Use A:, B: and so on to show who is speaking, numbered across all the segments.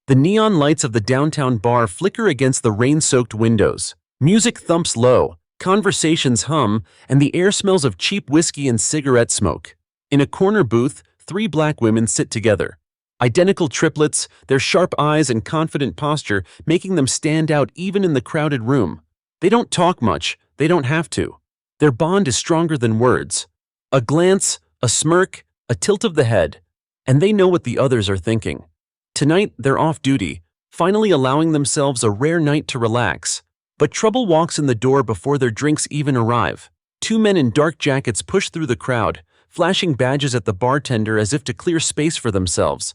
A: The neon lights of the downtown bar flicker against the rain-soaked windows. Music thumps low, conversations hum, and the air smells of cheap whiskey and cigarette smoke. In a corner booth, 3 black women sit together. Identical triplets, their sharp eyes and confident posture making them stand out even in the crowded room. They don't talk much, they don't have to. Their bond is stronger than words. A glance, a smirk, a tilt of the head, and they know what the others are thinking. Tonight, they're off duty, finally allowing themselves a rare night to relax. But trouble walks in the door before their drinks even arrive. 2 men in dark jackets push through the crowd, flashing badges at the bartender as if to clear space for themselves.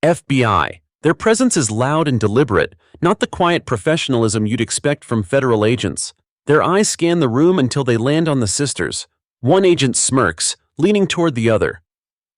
A: FBI. Their presence is loud and deliberate, not the quiet professionalism you'd expect from federal agents. Their eyes scan the room until they land on the sisters. One agent smirks, leaning toward the other.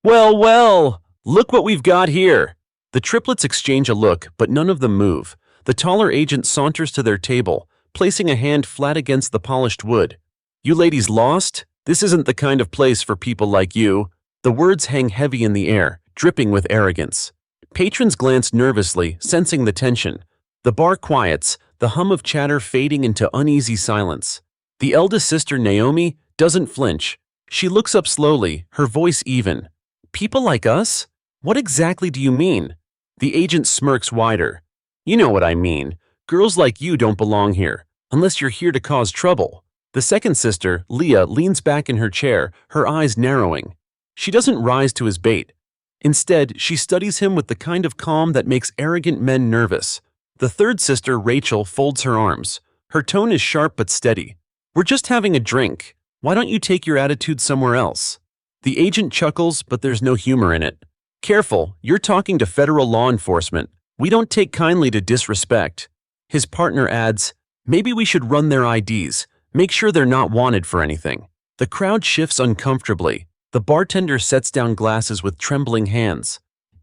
A: "Well, well, look what we've got here." The triplets exchange a look, but none of them move. The taller agent saunters to their table, placing a hand flat against the polished wood. "You ladies lost? This isn't the kind of place for people like you." The words hang heavy in the air, dripping with arrogance. Patrons glance nervously, sensing the tension. The bar quiets, the hum of chatter fading into uneasy silence. The eldest sister, Naomi, doesn't flinch. She looks up slowly, her voice even. "People like us? What exactly do you mean?" The agent smirks wider. "You know what I mean. Girls like you don't belong here, unless you're here to cause trouble." The second sister, Leah, leans back in her chair, her eyes narrowing. She doesn't rise to his bait. Instead, she studies him with the kind of calm that makes arrogant men nervous. The third sister, Rachel, folds her arms. Her tone is sharp but steady. "We're just having a drink. Why don't you take your attitude somewhere else?" The agent chuckles, but there's no humor in it. "Careful, you're talking to federal law enforcement. We don't take kindly to disrespect." His partner adds, "Maybe we should run their IDs, make sure they're not wanted for anything." The crowd shifts uncomfortably. The bartender sets down glasses with trembling hands.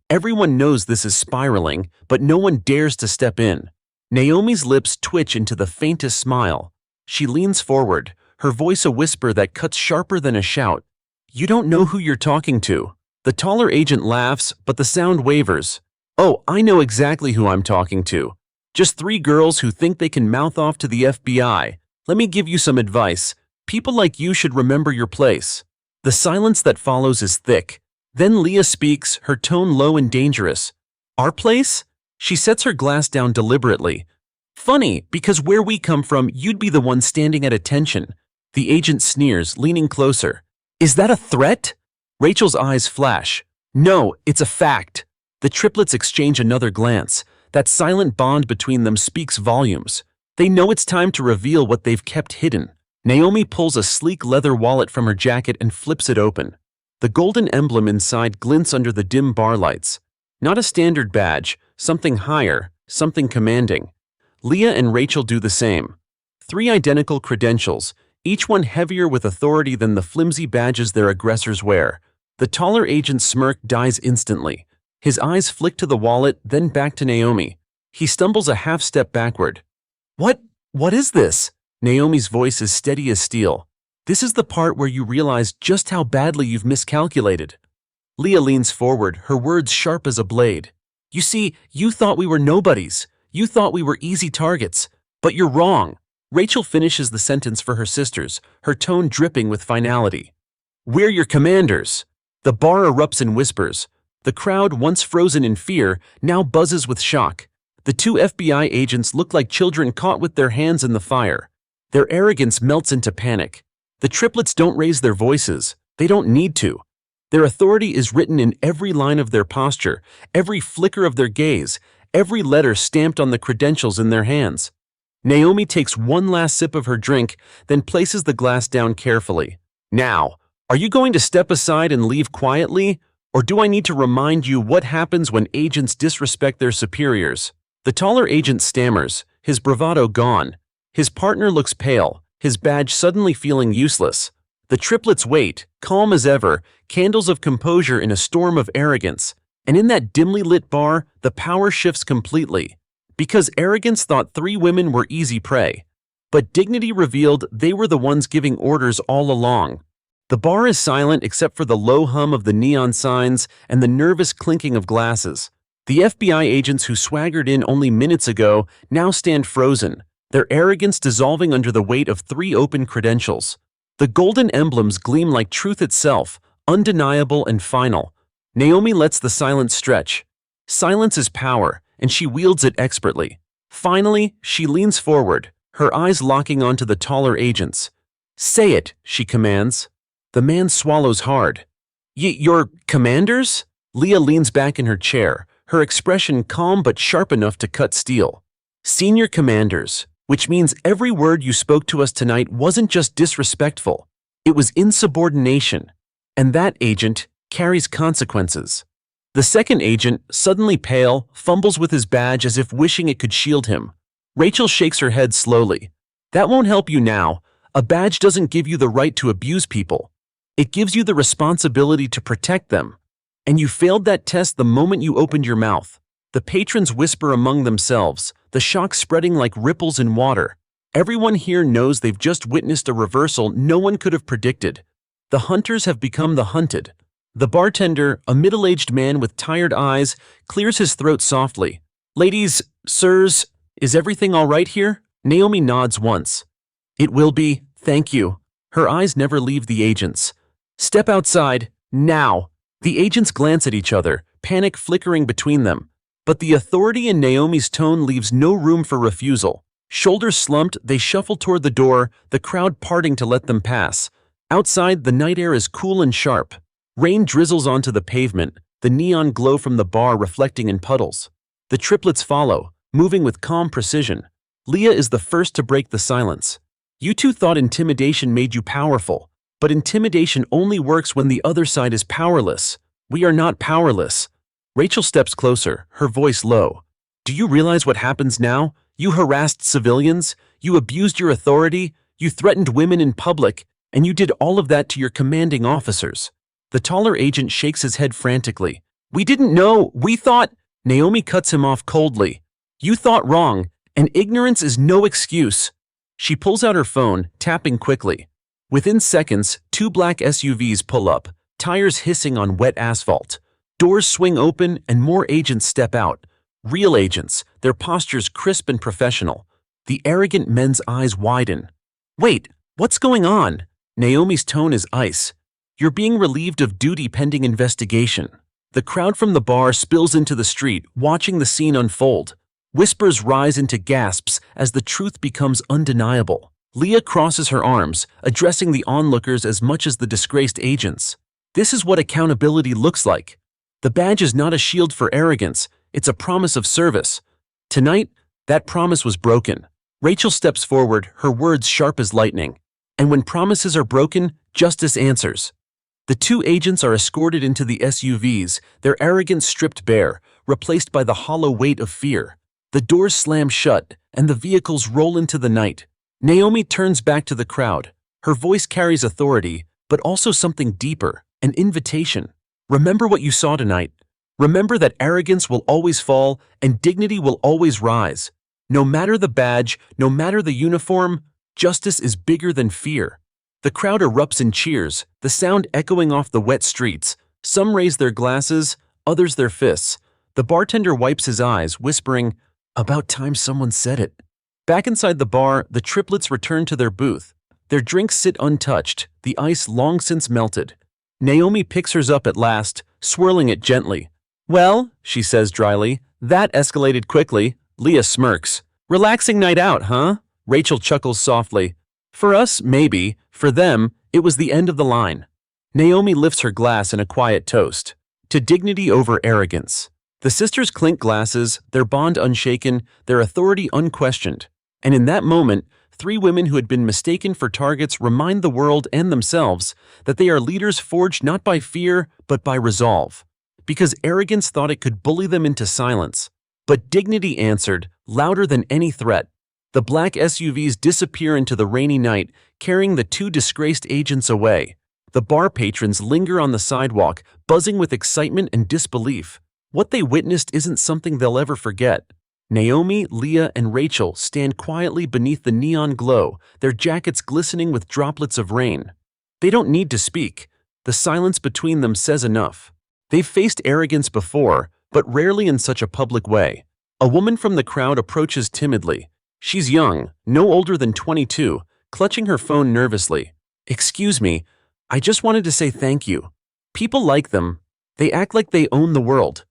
A: Everyone knows this is spiraling, but no one dares to step in. Naomi's lips twitch into the faintest smile. She leans forward, her voice a whisper that cuts sharper than a shout. "You don't know who you're talking to." The taller agent laughs, but the sound wavers. "Oh, I know exactly who I'm talking to. Just 3 girls who think they can mouth off to the FBI. Let me give you some advice. People like you should remember your place." The silence that follows is thick. Then Leah speaks, her tone low and dangerous. "Our place?" She sets her glass down deliberately. "Funny, because where we come from, you'd be the one standing at attention." The agent sneers, leaning closer. "Is that a threat?" Rachel's eyes flash. "No, it's a fact." The triplets exchange another glance. That silent bond between them speaks volumes. They know it's time to reveal what they've kept hidden. Naomi pulls a sleek leather wallet from her jacket and flips it open. The golden emblem inside glints under the dim bar lights. Not a standard badge, something higher, something commanding. Leah and Rachel do the same. 3 identical credentials, each one heavier with authority than the flimsy badges their aggressors wear. The taller agent's smirk dies instantly. His eyes flick to the wallet, then back to Naomi. He stumbles a half-step backward. What is this?" Naomi's voice is steady as steel. "This is the part where you realize just how badly you've miscalculated." Leah leans forward, her words sharp as a blade. "You see, you thought we were nobodies. You thought we were easy targets. But you're wrong." Rachel finishes the sentence for her sisters, her tone dripping with finality. "We're your commanders." The bar erupts in whispers. The crowd, once frozen in fear, now buzzes with shock. The 2 FBI agents look like children caught with their hands in the fire. Their arrogance melts into panic. The triplets don't raise their voices. They don't need to. Their authority is written in every line of their posture, every flicker of their gaze, every letter stamped on the credentials in their hands. Naomi takes one last sip of her drink, then places the glass down carefully. "Now, are you going to step aside and leave quietly? Or do I need to remind you what happens when agents disrespect their superiors?" The taller agent stammers, his bravado gone. His partner looks pale, his badge suddenly feeling useless. The triplets wait, calm as ever, candles of composure in a storm of arrogance. And in that dimly lit bar, the power shifts completely. Because arrogance thought 3 women were easy prey. But dignity revealed they were the ones giving orders all along. The bar is silent except for the low hum of the neon signs and the nervous clinking of glasses. The FBI agents who swaggered in only minutes ago now stand frozen, their arrogance dissolving under the weight of 3 open credentials. The golden emblems gleam like truth itself, undeniable and final. Naomi lets the silence stretch. Silence is power, and she wields it expertly. Finally, she leans forward, her eyes locking onto the taller agents. "Say it," she commands. The man swallows hard. Your commanders?" Leah leans back in her chair, her expression calm but sharp enough to cut steel. "Senior commanders, which means every word you spoke to us tonight wasn't just disrespectful. It was insubordination. And that, agent, carries consequences." The second agent, suddenly pale, fumbles with his badge as if wishing it could shield him. Rachel shakes her head slowly. "That won't help you now. A badge doesn't give you the right to abuse people. It gives you the responsibility to protect them. And you failed that test the moment you opened your mouth." The patrons whisper among themselves, the shock spreading like ripples in water. Everyone here knows they've just witnessed a reversal no one could have predicted. The hunters have become the hunted. The bartender, a middle-aged man with tired eyes, clears his throat softly. "Ladies, sirs, is everything all right here?" Naomi nods once. "It will be, thank you." Her eyes never leave the agents. "Step outside, now." The agents glance at each other, panic flickering between them. But the authority in Naomi's tone leaves no room for refusal. Shoulders slumped, they shuffle toward the door, the crowd parting to let them pass. Outside, the night air is cool and sharp. Rain drizzles onto the pavement, the neon glow from the bar reflecting in puddles. The triplets follow, moving with calm precision. Leah is the first to break the silence. "You two thought intimidation made you powerful, but intimidation only works when the other side is powerless. We are not powerless." Rachel steps closer, her voice low. "Do you realize what happens now? You harassed civilians, you abused your authority, you threatened women in public, and you did all of that to your commanding officers." The taller agent shakes his head frantically. "We didn't know, we thought—" Naomi cuts him off coldly. "You thought wrong, and ignorance is no excuse." She pulls out her phone, tapping quickly. Within seconds, 2 black SUVs pull up, tires hissing on wet asphalt. Doors swing open and more agents step out. Real agents, their postures crisp and professional. The arrogant men's eyes widen. "Wait, what's going on?" Naomi's tone is ice. "You're being relieved of duty pending investigation." The crowd from the bar spills into the street, watching the scene unfold. Whispers rise into gasps as the truth becomes undeniable. Leah crosses her arms, addressing the onlookers as much as the disgraced agents. "This is what accountability looks like. The badge is not a shield for arrogance, it's a promise of service. Tonight, that promise was broken." Rachel steps forward, her words sharp as lightning. "And when promises are broken, justice answers." The 2 agents are escorted into the SUVs, their arrogance stripped bare, replaced by the hollow weight of fear. The doors slam shut, and the vehicles roll into the night. Naomi turns back to the crowd. Her voice carries authority, but also something deeper, an invitation. "Remember what you saw tonight. Remember that arrogance will always fall, and dignity will always rise. No matter the badge, no matter the uniform, justice is bigger than fear." The crowd erupts in cheers, the sound echoing off the wet streets. Some raise their glasses, others their fists. The bartender wipes his eyes, whispering, "About time someone said it." Back inside the bar, the triplets return to their booth. Their drinks sit untouched, the ice long since melted. Naomi picks hers up at last, swirling it gently. "Well," she says dryly, "that escalated quickly." Leah smirks. "Relaxing night out, huh?" Rachel chuckles softly. "For us, maybe. For them, it was the end of the line." Naomi lifts her glass in a quiet toast. To dignity over arrogance. The sisters clink glasses, their bond unshaken, their authority unquestioned. And in that moment, 3 women who had been mistaken for targets remind the world and themselves that they are leaders forged not by fear, but by resolve. Because arrogance thought it could bully them into silence. But dignity answered, louder than any threat. The black SUVs disappear into the rainy night, carrying the 2 disgraced agents away. The bar patrons linger on the sidewalk, buzzing with excitement and disbelief. What they witnessed isn't something they'll ever forget. Naomi, Leah, and Rachel stand quietly beneath the neon glow, their jackets glistening with droplets of rain. They don't need to speak. The silence between them says enough. They've faced arrogance before, but rarely in such a public way. A woman from the crowd approaches timidly. She's young, no older than 22, clutching her phone nervously. "Excuse me, I just wanted to say thank you. People like them. They act like they own the world.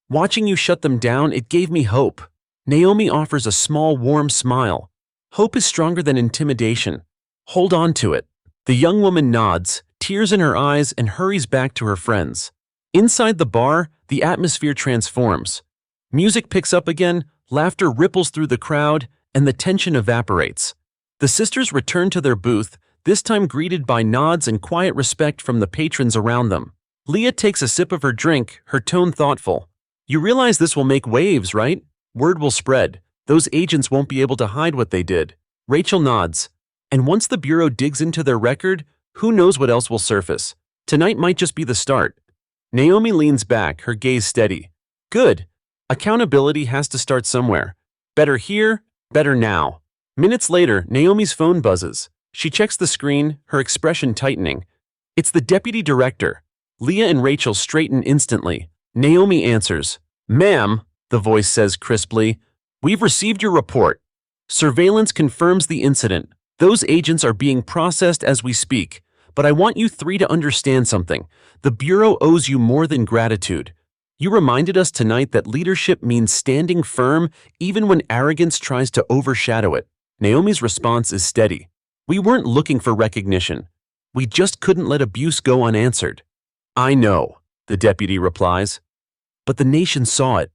A: Watching you shut them down, it gave me hope." Naomi offers a small, warm smile. "Hope is stronger than intimidation. Hold on to it." The young woman nods, tears in her eyes, and hurries back to her friends. Inside the bar, the atmosphere transforms. Music picks up again, laughter ripples through the crowd, and the tension evaporates. The sisters return to their booth, this time greeted by nods and quiet respect from the patrons around them. Leah takes a sip of her drink, her tone thoughtful. "You realize this will make waves, right? Word will spread. Those agents won't be able to hide what they did." Rachel nods. "And once the Bureau digs into their record, who knows what else will surface? Tonight might just be the start." Naomi leans back, her gaze steady. "Good. Accountability has to start somewhere. Better here, better now." Minutes later, Naomi's phone buzzes. She checks the screen, her expression tightening. It's the deputy director. Leah and Rachel straighten instantly. Naomi answers. "Ma'am," the voice says crisply, "we've received your report. Surveillance confirms the incident. Those agents are being processed as we speak. But I want you three to understand something. The Bureau owes you more than gratitude. You reminded us tonight that leadership means standing firm even when arrogance tries to overshadow it." Naomi's response is steady. "We weren't looking for recognition. We just couldn't let abuse go unanswered." "I know," the deputy replies. "But the nation saw it.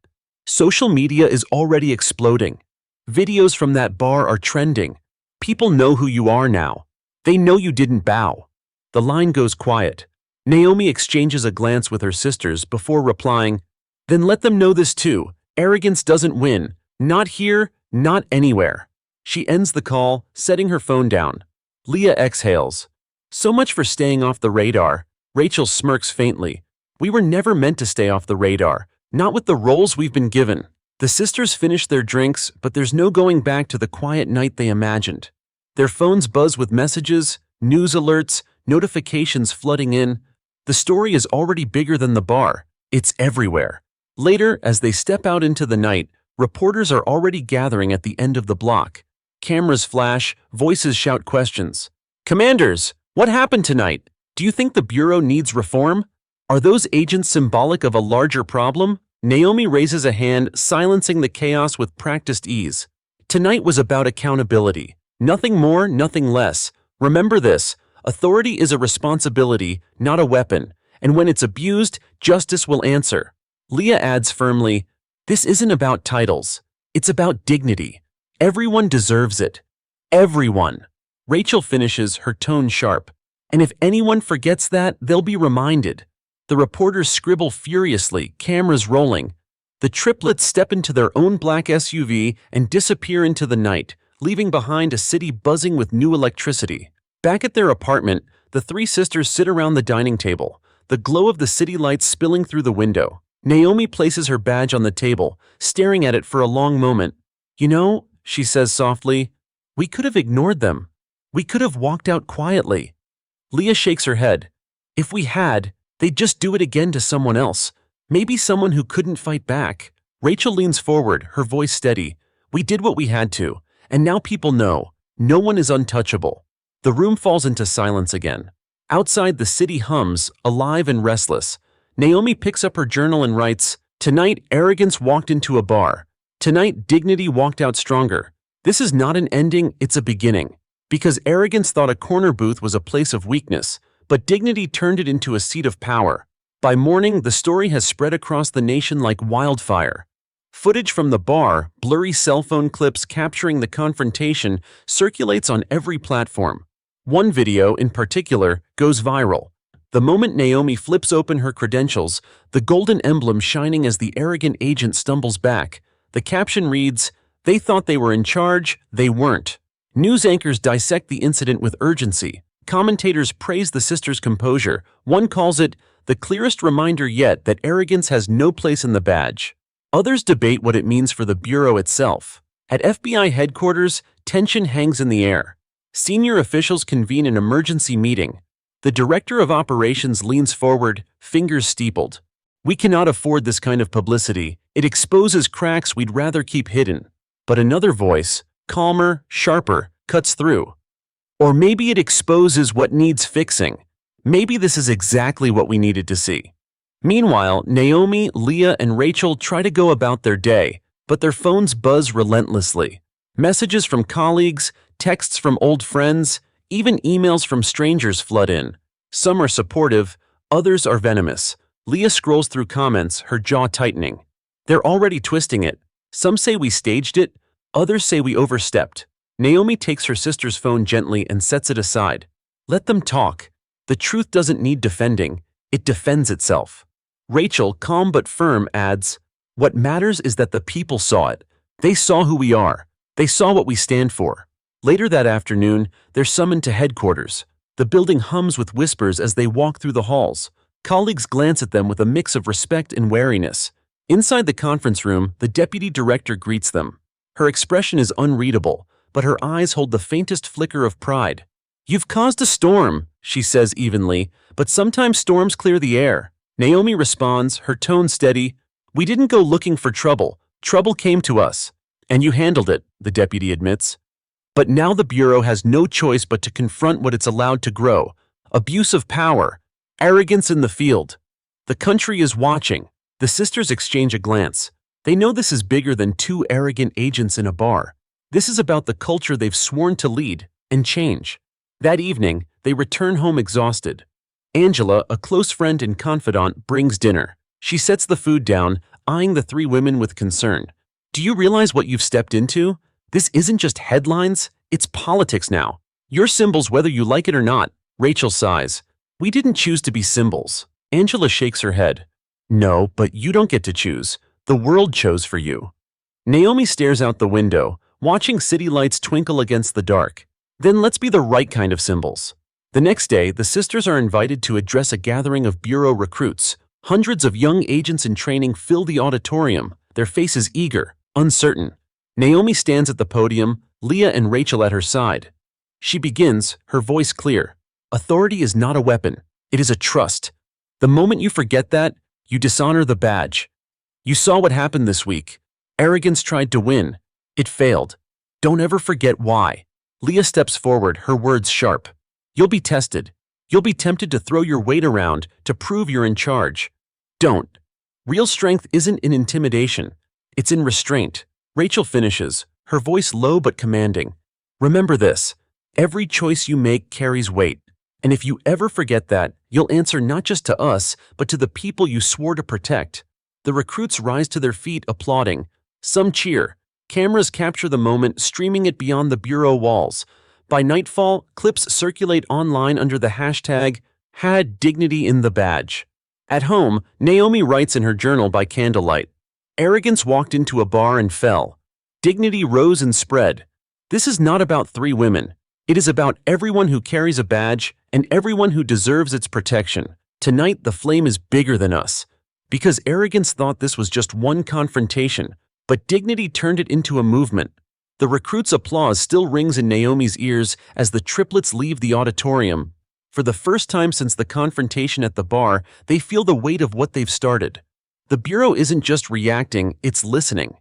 A: Social media is already exploding. Videos from that bar are trending. People know who you are now. They know you didn't bow." The line goes quiet. Naomi exchanges a glance with her sisters before replying, "Then let them know this too. Arrogance doesn't win. Not here, not anywhere." She ends the call, setting her phone down. Leah exhales. "So much for staying off the radar." Rachel smirks faintly. "We were never meant to stay off the radar, not with the roles we've been given." The sisters finish their drinks, but there's no going back to the quiet night they imagined. Their phones buzz with messages, news alerts, notifications flooding in. The story is already bigger than the bar. It's everywhere. Later, as they step out into the night, reporters are already gathering at the end of the block. Cameras flash, voices shout questions. "Commanders, what happened tonight? Do you think the Bureau needs reform? Are those agents symbolic of a larger problem?" Naomi raises a hand, silencing the chaos with practiced ease. "Tonight was about accountability. Nothing more, nothing less. Remember this. Authority is a responsibility, not a weapon, and when it's abused, justice will answer." Leah adds firmly, "This isn't about titles. It's about dignity. Everyone deserves it. Everyone." Rachel finishes, her tone sharp. "And if anyone forgets that, they'll be reminded." The reporters scribble furiously, cameras rolling. The triplets step into their own black SUV and disappear into the night, leaving behind a city buzzing with new electricity. Back at their apartment, the three sisters sit around the dining table, the glow of the city lights spilling through the window. Naomi places her badge on the table, staring at it for a long moment. "You know," she says softly, "we could have ignored them. We could have walked out quietly." Leah shakes her head. "If we had, they'd just do it again to someone else. Maybe someone who couldn't fight back." Rachel leans forward, her voice steady. "We did what we had to, and now people know. No one is untouchable." The room falls into silence again. Outside, the city hums, alive and restless. Naomi picks up her journal and writes, "Tonight, arrogance walked into a bar. Tonight, dignity walked out stronger. This is not an ending, it's a beginning. Because arrogance thought a corner booth was a place of weakness, but dignity turned it into a seat of power. By morning, the story has spread across the nation like wildfire. Footage from the bar, blurry cell phone clips capturing the confrontation, circulates on every platform. One video, in particular, goes viral. The moment Naomi flips open her credentials, the golden emblem shining as the arrogant agent stumbles back. The caption reads, "They thought they were in charge, they weren't." News anchors dissect the incident with urgency. Commentators praise the sisters' composure. One calls it the clearest reminder yet that arrogance has no place in the badge. Others debate what it means for the Bureau itself. At FBI headquarters, tension hangs in the air. Senior officials convene an emergency meeting. The director of operations leans forward, fingers steepled. We cannot afford this kind of publicity. It exposes cracks we'd rather keep hidden. But another voice, calmer, sharper, cuts through. Or maybe it exposes what needs fixing. Maybe this is exactly what we needed to see. Meanwhile, Naomi, Leah, and Rachel try to go about their day, but their phones buzz relentlessly. Messages from colleagues, texts from old friends, even emails from strangers flood in. Some are supportive, others are venomous. Leah scrolls through comments, her jaw tightening. They're already twisting it. Some say we staged it, others say we overstepped. Naomi takes her sister's phone gently and sets it aside. Let them talk. The truth doesn't need defending, it defends itself. Rachel, calm but firm, adds, "What matters is that the people saw it. They saw who we are. They saw what we stand for." Later that afternoon, they're summoned to headquarters. The building hums with whispers as they walk through the halls. Colleagues glance at them with a mix of respect and wariness. Inside the conference room, the deputy director greets them. Her expression is unreadable, but her eyes hold the faintest flicker of pride. "You've caused a storm," she says evenly, "but sometimes storms clear the air." Naomi responds, her tone steady, "We didn't go looking for trouble. Trouble came to us." "And you handled it," the deputy admits. "But now the Bureau has no choice but to confront what it's allowed to grow. Abuse of power. Arrogance in the field. The country is watching." The sisters exchange a glance. They know this is bigger than two arrogant agents in a bar. This is about the culture they've sworn to lead and change. That evening, they return home exhausted. Angela, a close friend and confidant, brings dinner. She sets the food down, eyeing the three women with concern. "Do you realize what you've stepped into? This isn't just headlines, it's politics now. You're symbols whether you like it or not." Rachel sighs. "We didn't choose to be symbols." Angela shakes her head. "No, but you don't get to choose. The world chose for you." Naomi stares out the window, watching city lights twinkle against the dark. "Then let's be the right kind of symbols." The next day, the sisters are invited to address a gathering of Bureau recruits. Hundreds of young agents in training fill the auditorium, their faces eager, uncertain. Naomi stands at the podium, Leah and Rachel at her side. She begins, her voice clear. "Authority is not a weapon, it is a trust. The moment you forget that, you dishonor the badge. You saw what happened this week. Arrogance tried to win. It failed. Don't ever forget why." Leah steps forward, her words sharp. "You'll be tested. You'll be tempted to throw your weight around to prove you're in charge. Don't. Real strength isn't in intimidation. It's in restraint." Rachel finishes, her voice low but commanding. "Remember this. Every choice you make carries weight. And if you ever forget that, you'll answer not just to us, but to the people you swore to protect." The recruits rise to their feet, applauding. Some cheer. Cameras capture the moment, streaming it beyond the Bureau walls. By nightfall, clips circulate online under the hashtag "had dignity in the badge." At home, Naomi writes in her journal by candlelight. "Arrogance walked into a bar and fell. Dignity rose and spread." This is not about three women. It is about everyone who carries a badge and everyone who deserves its protection. Tonight, the flame is bigger than us. Because arrogance thought this was just one confrontation, but dignity turned it into a movement. The recruits' applause still rings in Naomi's ears as the triplets leave the auditorium. For the first time since the confrontation at the bar, they feel the weight of what they've started. The Bureau isn't just reacting, it's listening.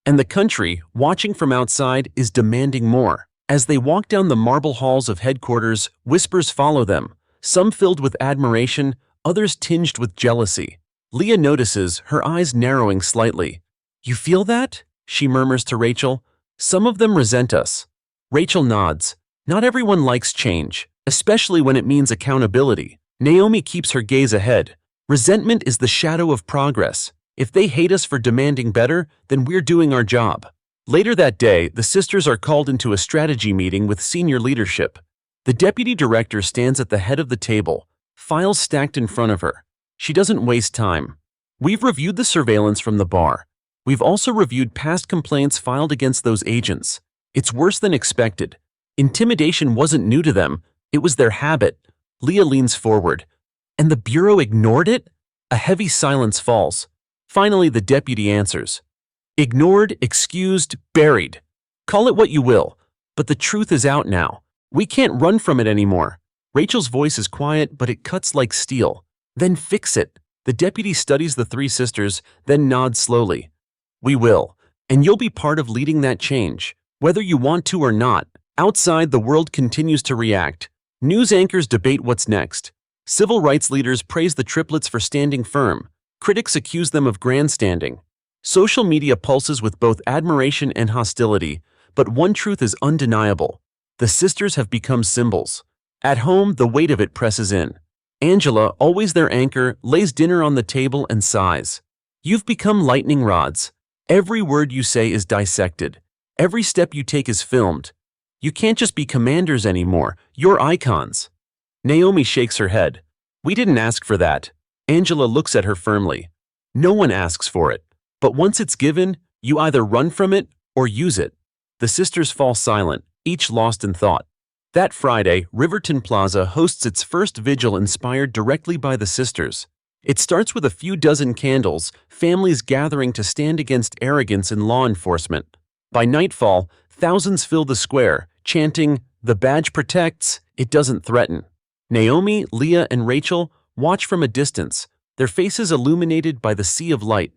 A: And the country, watching from outside, is demanding more. As they walk down the marble halls of headquarters, whispers follow them, some filled with admiration, others tinged with jealousy. Leah notices, her eyes narrowing slightly. "You feel that?" she murmurs to Rachel. "Some of them resent us." Rachel nods. Not everyone likes change, especially when it means accountability. Naomi keeps her gaze ahead. Resentment is the shadow of progress. If they hate us for demanding better, then we're doing our job. Later that day, the sisters are called into a strategy meeting with senior leadership. The deputy director stands at the head of the table, files stacked in front of her. She doesn't waste time. "We've reviewed the surveillance from the bar. We've also reviewed past complaints filed against those agents. It's worse than expected. Intimidation wasn't new to them. It was their habit." Leah leans forward. "And the Bureau ignored it?" A heavy silence falls. Finally, the deputy answers. "Ignored, excused, buried. Call it what you will. But the truth is out now. We can't run from it anymore." Rachel's voice is quiet, but it cuts like steel. "Then fix it." The deputy studies the three sisters, then nods slowly. We will, and you'll be part of leading that change, whether you want to or not. Outside, the world continues to react. News anchors debate what's next. Civil rights leaders praise the triplets for standing firm. Critics accuse them of grandstanding. Social media pulses with both admiration and hostility, but one truth is undeniable. The sisters have become symbols. At home, the weight of it presses in. Angela, always their anchor, lays dinner on the table and sighs. You've become lightning rods. Every word you say is dissected. Every step you take is filmed. You can't just be commanders anymore. You're icons. Naomi shakes her head. We didn't ask for that. Angela looks at her firmly. No one asks for it. But once it's given, you either run from it or use it. The sisters fall silent, each lost in thought. That Friday, Riverton Plaza hosts its first vigil inspired directly by the sisters. It starts with a few dozen candles, families gathering to stand against arrogance in law enforcement. By nightfall, thousands fill the square, chanting, "The badge protects, it doesn't threaten." Naomi, Leah, and Rachel watch from a distance, their faces illuminated by the sea of light.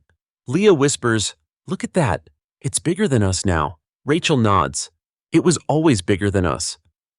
A: Leah whispers, "Look at that. It's bigger than us now." Rachel nods. It was always bigger than us.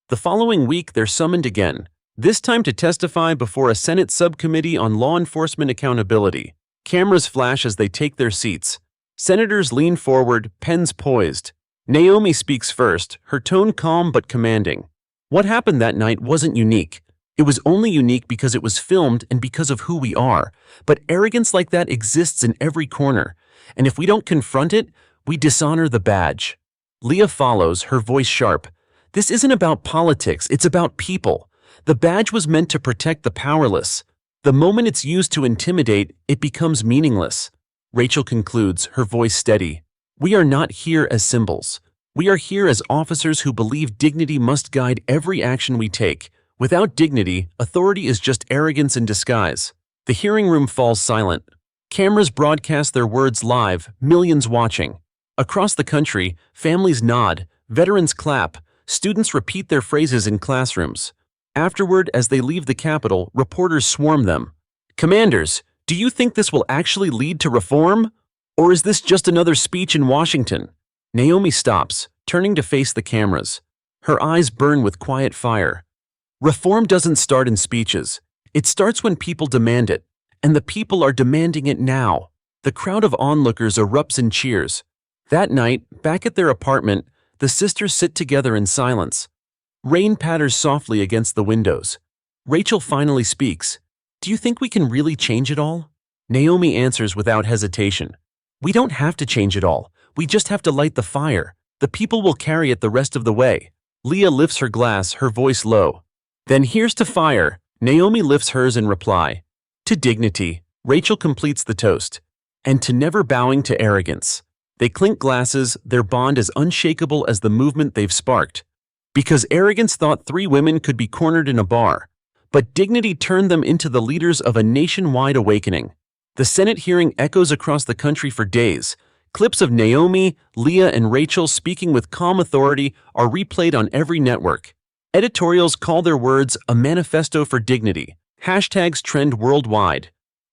A: The following week, they're summoned again, this time to testify before a Senate subcommittee on law enforcement accountability. Cameras flash as they take their seats. Senators lean forward, pens poised. Naomi speaks first, her tone calm but commanding. What happened that night wasn't unique. It was only unique because it was filmed and because of who we are. But arrogance like that exists in every corner. And if we don't confront it, we dishonor the badge. Leah follows, her voice sharp. This isn't about politics, it's about people. The badge was meant to protect the powerless. The moment it's used to intimidate, it becomes meaningless. Rachel concludes, her voice steady. We are not here as symbols. We are here as officers who believe dignity must guide every action we take. Without dignity, authority is just arrogance in disguise. The hearing room falls silent. Cameras broadcast their words live, millions watching. Across the country, families nod, veterans clap, students repeat their phrases in classrooms. Afterward, as they leave the Capitol, reporters swarm them. Commanders, do you think this will actually lead to reform? Or is this just another speech in Washington? Naomi stops, turning to face the cameras. Her eyes burn with quiet fire. Reform doesn't start in speeches. It starts when people demand it. And the people are demanding it now. The crowd of onlookers erupts in cheers. That night, back at their apartment, the sisters sit together in silence. Rain patters softly against the windows. Rachel finally speaks. Do you think we can really change it all? Naomi answers without hesitation. We don't have to change it all. We just have to light the fire. The people will carry it the rest of the way. Leah lifts her glass, her voice low. Then here's to fire. Naomi lifts hers in reply. To dignity. Rachel completes the toast. And to never bowing to arrogance. They clink glasses, their bond as unshakable as the movement they've sparked. Because arrogance thought three women could be cornered in a bar. But dignity turned them into the leaders of a nationwide awakening. The Senate hearing echoes across the country for days. Clips of Naomi, Leah, and Rachel speaking with calm authority are replayed on every network. Editorials call their words a manifesto for dignity. Hashtags trend worldwide.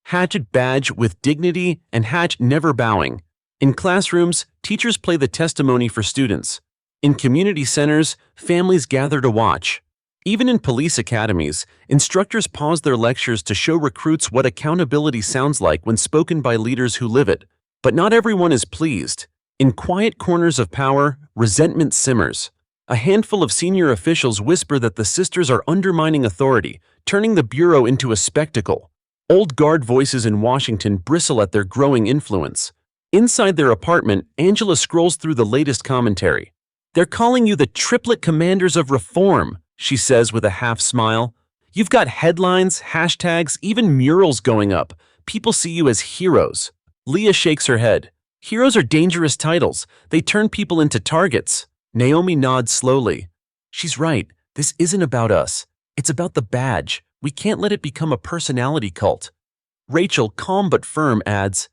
A: Hatchet badge with dignity and hatch never bowing. In classrooms, teachers play the testimony for students. In community centers, families gather to watch. Even in police academies, instructors pause their lectures to show recruits what accountability sounds like when spoken by leaders who live it. But not everyone is pleased. In quiet corners of power, resentment simmers. A handful of senior officials whisper that the sisters are undermining authority, turning the bureau into a spectacle. Old guard voices in Washington bristle at their growing influence. Inside their apartment, Angela scrolls through the latest commentary. They're calling you the triplet commanders of reform, she says with a half smile. You've got headlines, hashtags, even murals going up. People see you as heroes. Leah shakes her head. Heroes are dangerous titles. They turn people into targets. Naomi nods slowly. She's right. This isn't about us. It's about the badge. We can't let it become a personality cult. Rachel, calm but firm, adds,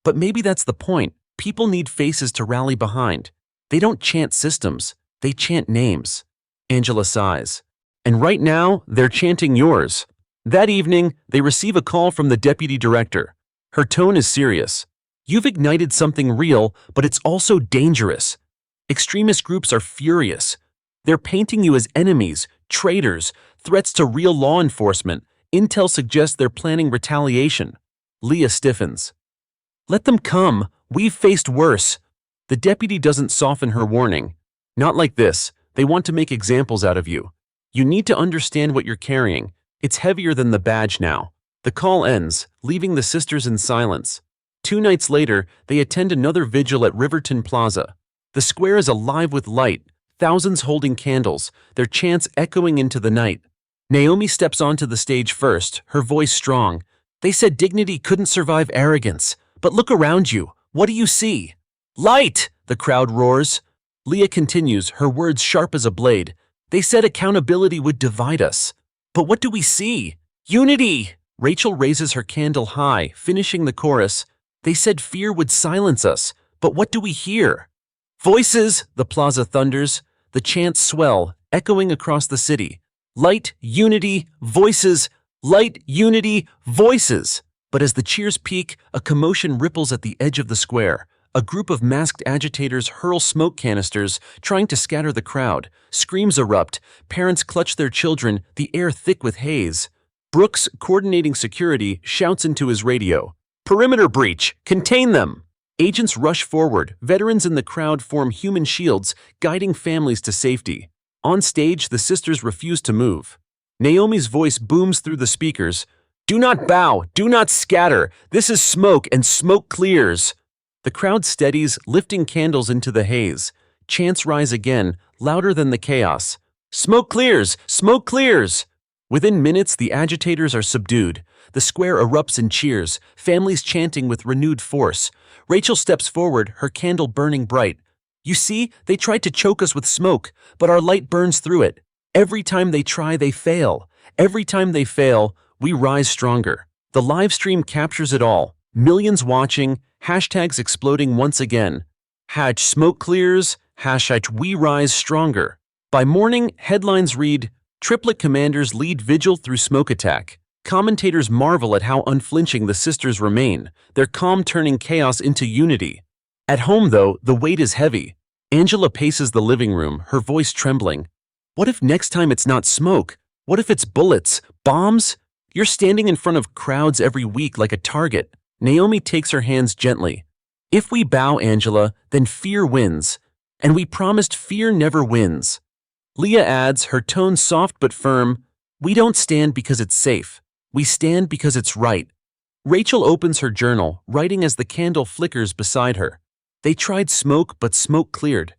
A: but maybe that's the point. People need faces to rally behind. They don't chant systems. They chant names. Angela sighs. And right now, they're chanting yours. That evening, they receive a call from the deputy director. Her tone is serious. You've ignited something real, but it's also dangerous. Extremist groups are furious. They're painting you as enemies, traitors, threats to real law enforcement. Intel suggests they're planning retaliation. Leah stiffens. Let them come. We've faced worse. The deputy doesn't soften her warning. Not like this. They want to make examples out of you. You need to understand what you're carrying. It's heavier than the badge now. The call ends, leaving the sisters in silence. 2 nights later, they attend another vigil at Riverton Plaza. The square is alive with light, thousands holding candles, their chants echoing into the night. Naomi steps onto the stage first, her voice strong. They said dignity couldn't survive arrogance. But look around you. What do you see? Light! The crowd roars. Leah continues, her words sharp as a blade. They said accountability would divide us. But what do we see? Unity! Rachel raises her candle high, finishing the chorus. They said fear would silence us. But what do we hear? Voices! The plaza thunders. The chants swell, echoing across the city. Light, unity, voices. Light, unity, voices. But as the cheers peak, a commotion ripples at the edge of the square. A group of masked agitators hurl smoke canisters, trying to scatter the crowd. Screams erupt. Parents clutch their children, the air thick with haze. Brooks, coordinating security, shouts into his radio. Perimeter breach! Contain them! Agents rush forward. Veterans in the crowd form human shields, guiding families to safety. On stage, the sisters refuse to move. Naomi's voice booms through the speakers. Do not bow, do not scatter. This is smoke, and smoke clears. The crowd steadies, lifting candles into the haze. Chants rise again, louder than the chaos. Smoke clears! Smoke clears! Within minutes, the agitators are subdued. The square erupts in cheers, families chanting with renewed force. Rachel steps forward, her candle burning bright. You see, they tried to choke us with smoke, but our light burns through it. Every time they try, they fail. Every time they fail, we rise stronger. The live stream captures it all. Millions watching, hashtags exploding once again. #smoke clears, #we rise stronger. By morning, headlines read, Triplet commanders lead vigil through smoke attack. Commentators marvel at how unflinching the sisters remain, their calm turning chaos into unity. At home, though, the weight is heavy. Angela paces the living room, her voice trembling. What if next time it's not smoke? What if it's bullets, bombs? You're standing in front of crowds every week like a target. Naomi takes her hands gently. If we bow, Angela, then fear wins. And we promised fear never wins. Leah adds, her tone soft but firm, we don't stand because it's safe. We stand because it's right. Rachel opens her journal, writing as the candle flickers beside her. They tried smoke, but smoke cleared.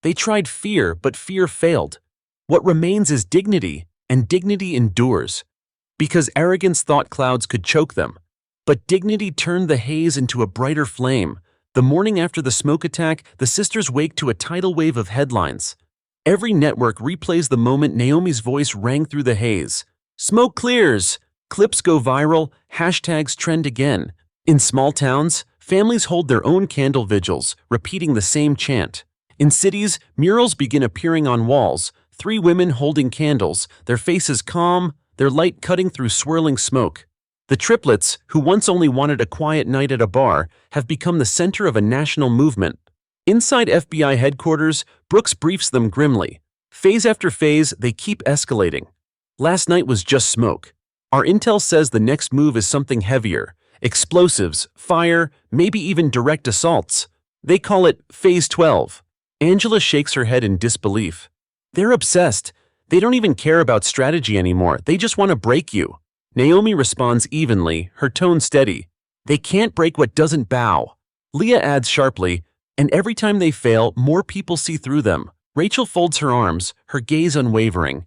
A: They tried fear, but fear failed. What remains is dignity, and dignity endures. Because arrogance thought clouds could choke them. But dignity turned the haze into a brighter flame. The morning after the smoke attack, the sisters wake to a tidal wave of headlines. Every network replays the moment Naomi's voice rang through the haze. Smoke clears! Clips go viral, hashtags trend again. In small towns, families hold their own candle vigils, repeating the same chant. In cities, murals begin appearing on walls, 3 women holding candles, their faces calm, their light cutting through swirling smoke. The Triplets, who once only wanted a quiet night at a bar, have become the center of a national movement. Inside FBI headquarters, Brooks briefs them grimly. Phase after phase, they keep escalating. Last night was just smoke. Our intel says the next move is something heavier. Explosives, fire, maybe even direct assaults. They call it Phase 12. Angela shakes her head in disbelief. They're obsessed. They don't even care about strategy anymore. They just want to break you. Naomi responds evenly, her tone steady. They can't break what doesn't bow. Leah adds sharply, and every time they fail, more people see through them. Rachel folds her arms, her gaze unwavering.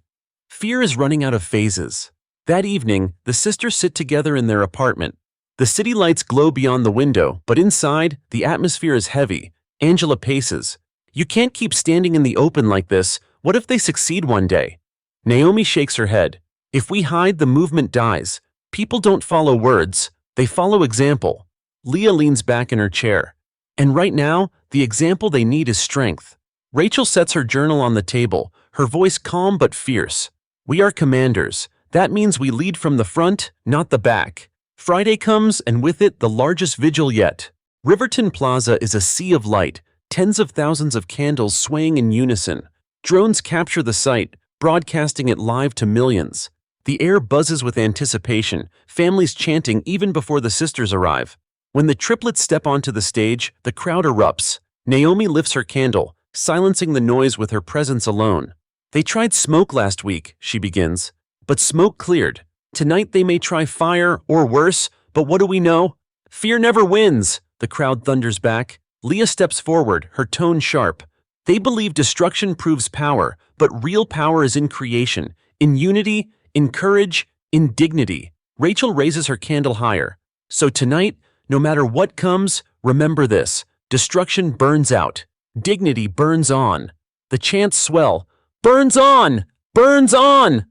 A: Fear is running out of phases. That evening, the sisters sit together in their apartment. The city lights glow beyond the window, but inside, the atmosphere is heavy. Angela paces. You can't keep standing in the open like this. What if they succeed one day? Naomi shakes her head. If we hide, the movement dies. People don't follow words, they follow example. Leah leans back in her chair. And right now, the example they need is strength. Rachel sets her journal on the table, her voice calm but fierce. We are commanders. That means we lead from the front, not the back. Friday comes, and with it, the largest vigil yet. Riverton Plaza is a sea of light, tens of thousands of candles swaying in unison. Drones capture the sight, broadcasting it live to millions. The air buzzes with anticipation, families chanting even before the sisters arrive. When the triplets step onto the stage, the crowd erupts. Naomi lifts her candle, silencing the noise with her presence alone. They tried smoke last week, she begins. But smoke cleared. Tonight they may try fire, or worse, but what do we know? Fear never wins, the crowd thunders back. Leah steps forward, her tone sharp. They believe destruction proves power, but real power is in creation, in unity, in courage, in dignity. Rachel raises her candle higher. So tonight, no matter what comes, remember this. Destruction burns out. Dignity burns on. The chants swell. Burns on! Burns on!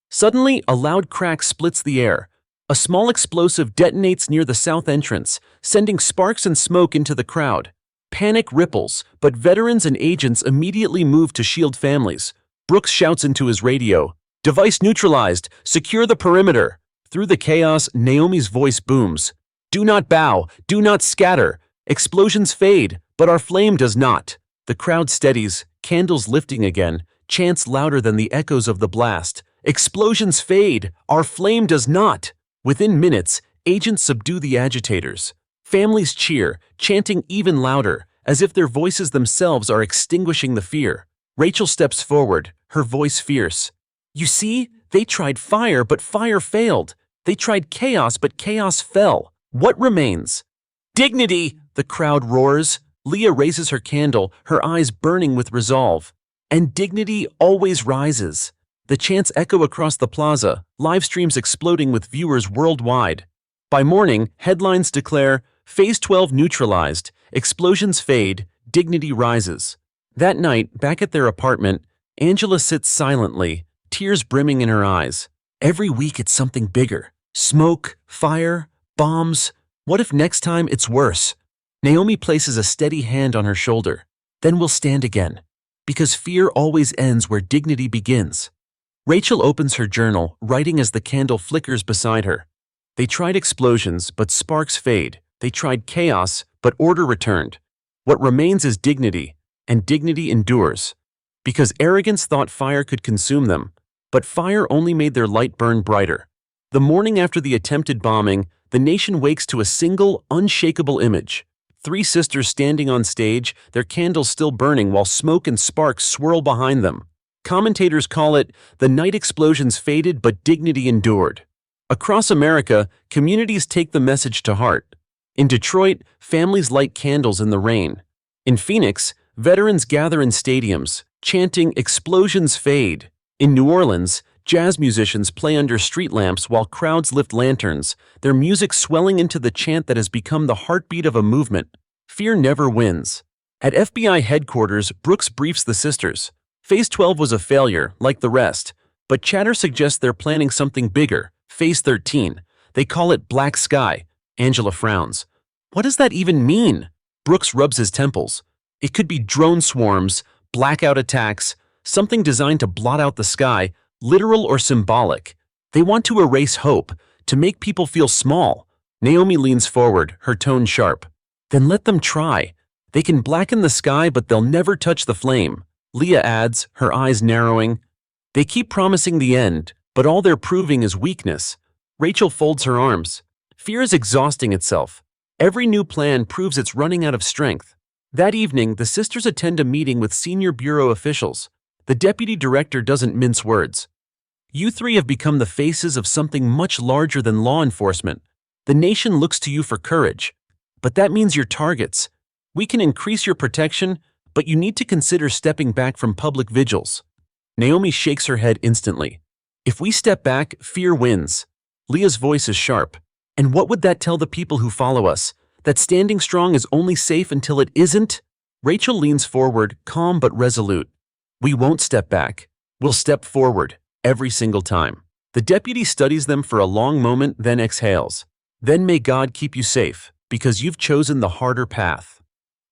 A: Suddenly, a loud crack splits the air. A small explosive detonates near the south entrance, sending sparks and smoke into the crowd. Panic ripples, but veterans and agents immediately move to shield families. Brooks shouts into his radio, "Device neutralized! Secure the perimeter!" Through the chaos, Naomi's voice booms. "Do not bow! Do not scatter! Explosions fade, but our flame does not." The crowd steadies, candles lifting again, chants louder than the echoes of the blast. Explosions fade, our flame does not. Within minutes, agents subdue the agitators. Families cheer, chanting even louder, as if their voices themselves are extinguishing the fear. Rachel steps forward, her voice fierce. "You see, they tried fire, but fire failed. They tried chaos, but chaos fell. What remains?" "Dignity!" the crowd roars. Leah raises her candle, her eyes burning with resolve. And dignity always rises. The chants echo across the plaza, live streams exploding with viewers worldwide. By morning, headlines declare, Phase 12 neutralized, explosions fade, dignity rises. That night, back at their apartment, Angela sits silently, tears brimming in her eyes. Every week it's something bigger. Smoke, fire, bombs. What if next time it's worse? Naomi places a steady hand on her shoulder. Then we'll stand again. Because fear always ends where dignity begins. Rachel opens her journal, writing as the candle flickers beside her. They tried explosions, but sparks fade. They tried chaos, but order returned. What remains is dignity, and dignity endures. Because arrogance thought fire could consume them, but fire only made their light burn brighter. The morning after the attempted bombing, the nation wakes to a single, unshakable image. 3 sisters standing on stage, their candles still burning while smoke and sparks swirl behind them. Commentators call it, "The night explosions faded but dignity endured." Across America, communities take the message to heart. In Detroit, families light candles in the rain. In Phoenix, veterans gather in stadiums, chanting "Explosions fade." In New Orleans, jazz musicians play under street lamps while crowds lift lanterns, their music swelling into the chant that has become the heartbeat of a movement. Fear never wins. At FBI headquarters, Brooks briefs the sisters. Phase 12 was a failure, like the rest, but chatter suggests they're planning something bigger, Phase 13. They call it Black Sky. Angela frowns. What does that even mean? Brooks rubs his temples. It could be drone swarms, blackout attacks, something designed to blot out the sky, literal or symbolic. They want to erase hope, to make people feel small. Naomi leans forward, her tone sharp. Then let them try. They can blacken the sky, but they'll never touch the flame. Leah adds, her eyes narrowing. They keep promising the end, but all they're proving is weakness. Rachel folds her arms. Fear is exhausting itself. Every new plan proves it's running out of strength. That evening, the sisters attend a meeting with senior bureau officials. The deputy director doesn't mince words. You 3 have become the faces of something much larger than law enforcement. The nation looks to you for courage. But that means you're targets. We can increase your protection, but you need to consider stepping back from public vigils. Naomi shakes her head instantly. If we step back, fear wins. Leah's voice is sharp. And what would that tell the people who follow us? That standing strong is only safe until it isn't? Rachel leans forward, calm but resolute. We won't step back. We'll step forward, every single time. The deputy studies them for a long moment, then exhales. Then may God keep you safe, because you've chosen the harder path.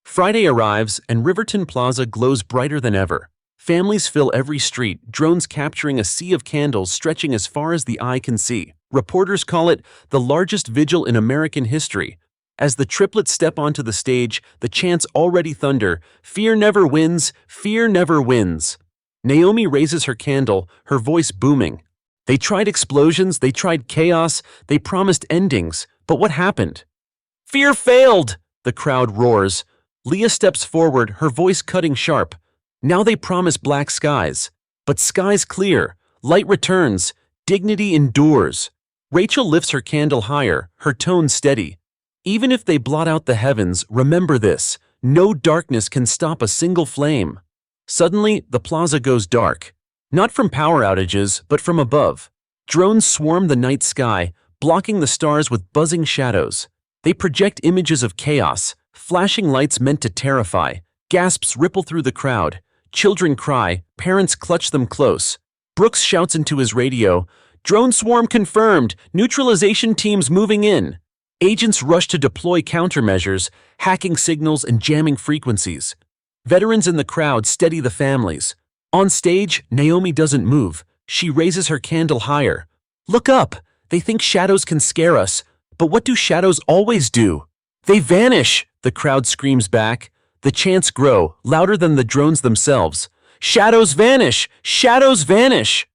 A: Friday arrives, and Riverton Plaza glows brighter than ever. Families fill every street, drones capturing a sea of candles stretching as far as the eye can see. Reporters call it the largest vigil in American history. As the triplets step onto the stage, the chants already thunder, "Fear never wins, fear never wins." Naomi raises her candle, her voice booming. They tried explosions, they tried chaos, they promised endings, but what happened? "Fear failed!" the crowd roars. Leah steps forward, her voice cutting sharp. Now they promise black skies. But skies clear, light returns, dignity endures. Rachel lifts her candle higher, her tone steady. Even if they blot out the heavens, remember this: no darkness can stop a single flame. Suddenly, the plaza goes dark. Not from power outages, but from above. Drones swarm the night sky, blocking the stars with buzzing shadows. They project images of chaos, flashing lights meant to terrify. Gasps ripple through the crowd. Children cry, parents clutch them close. Brooks shouts into his radio, "Drone swarm confirmed, neutralization teams moving in." Agents rush to deploy countermeasures, hacking signals and jamming frequencies. Veterans in the crowd steady the families. On stage, Naomi doesn't move. She raises her candle higher. "Look up! They think shadows can scare us. But what do shadows always do?" "They vanish!" the crowd screams back. The chants grow, louder than the drones themselves. "Shadows vanish! Shadows vanish!"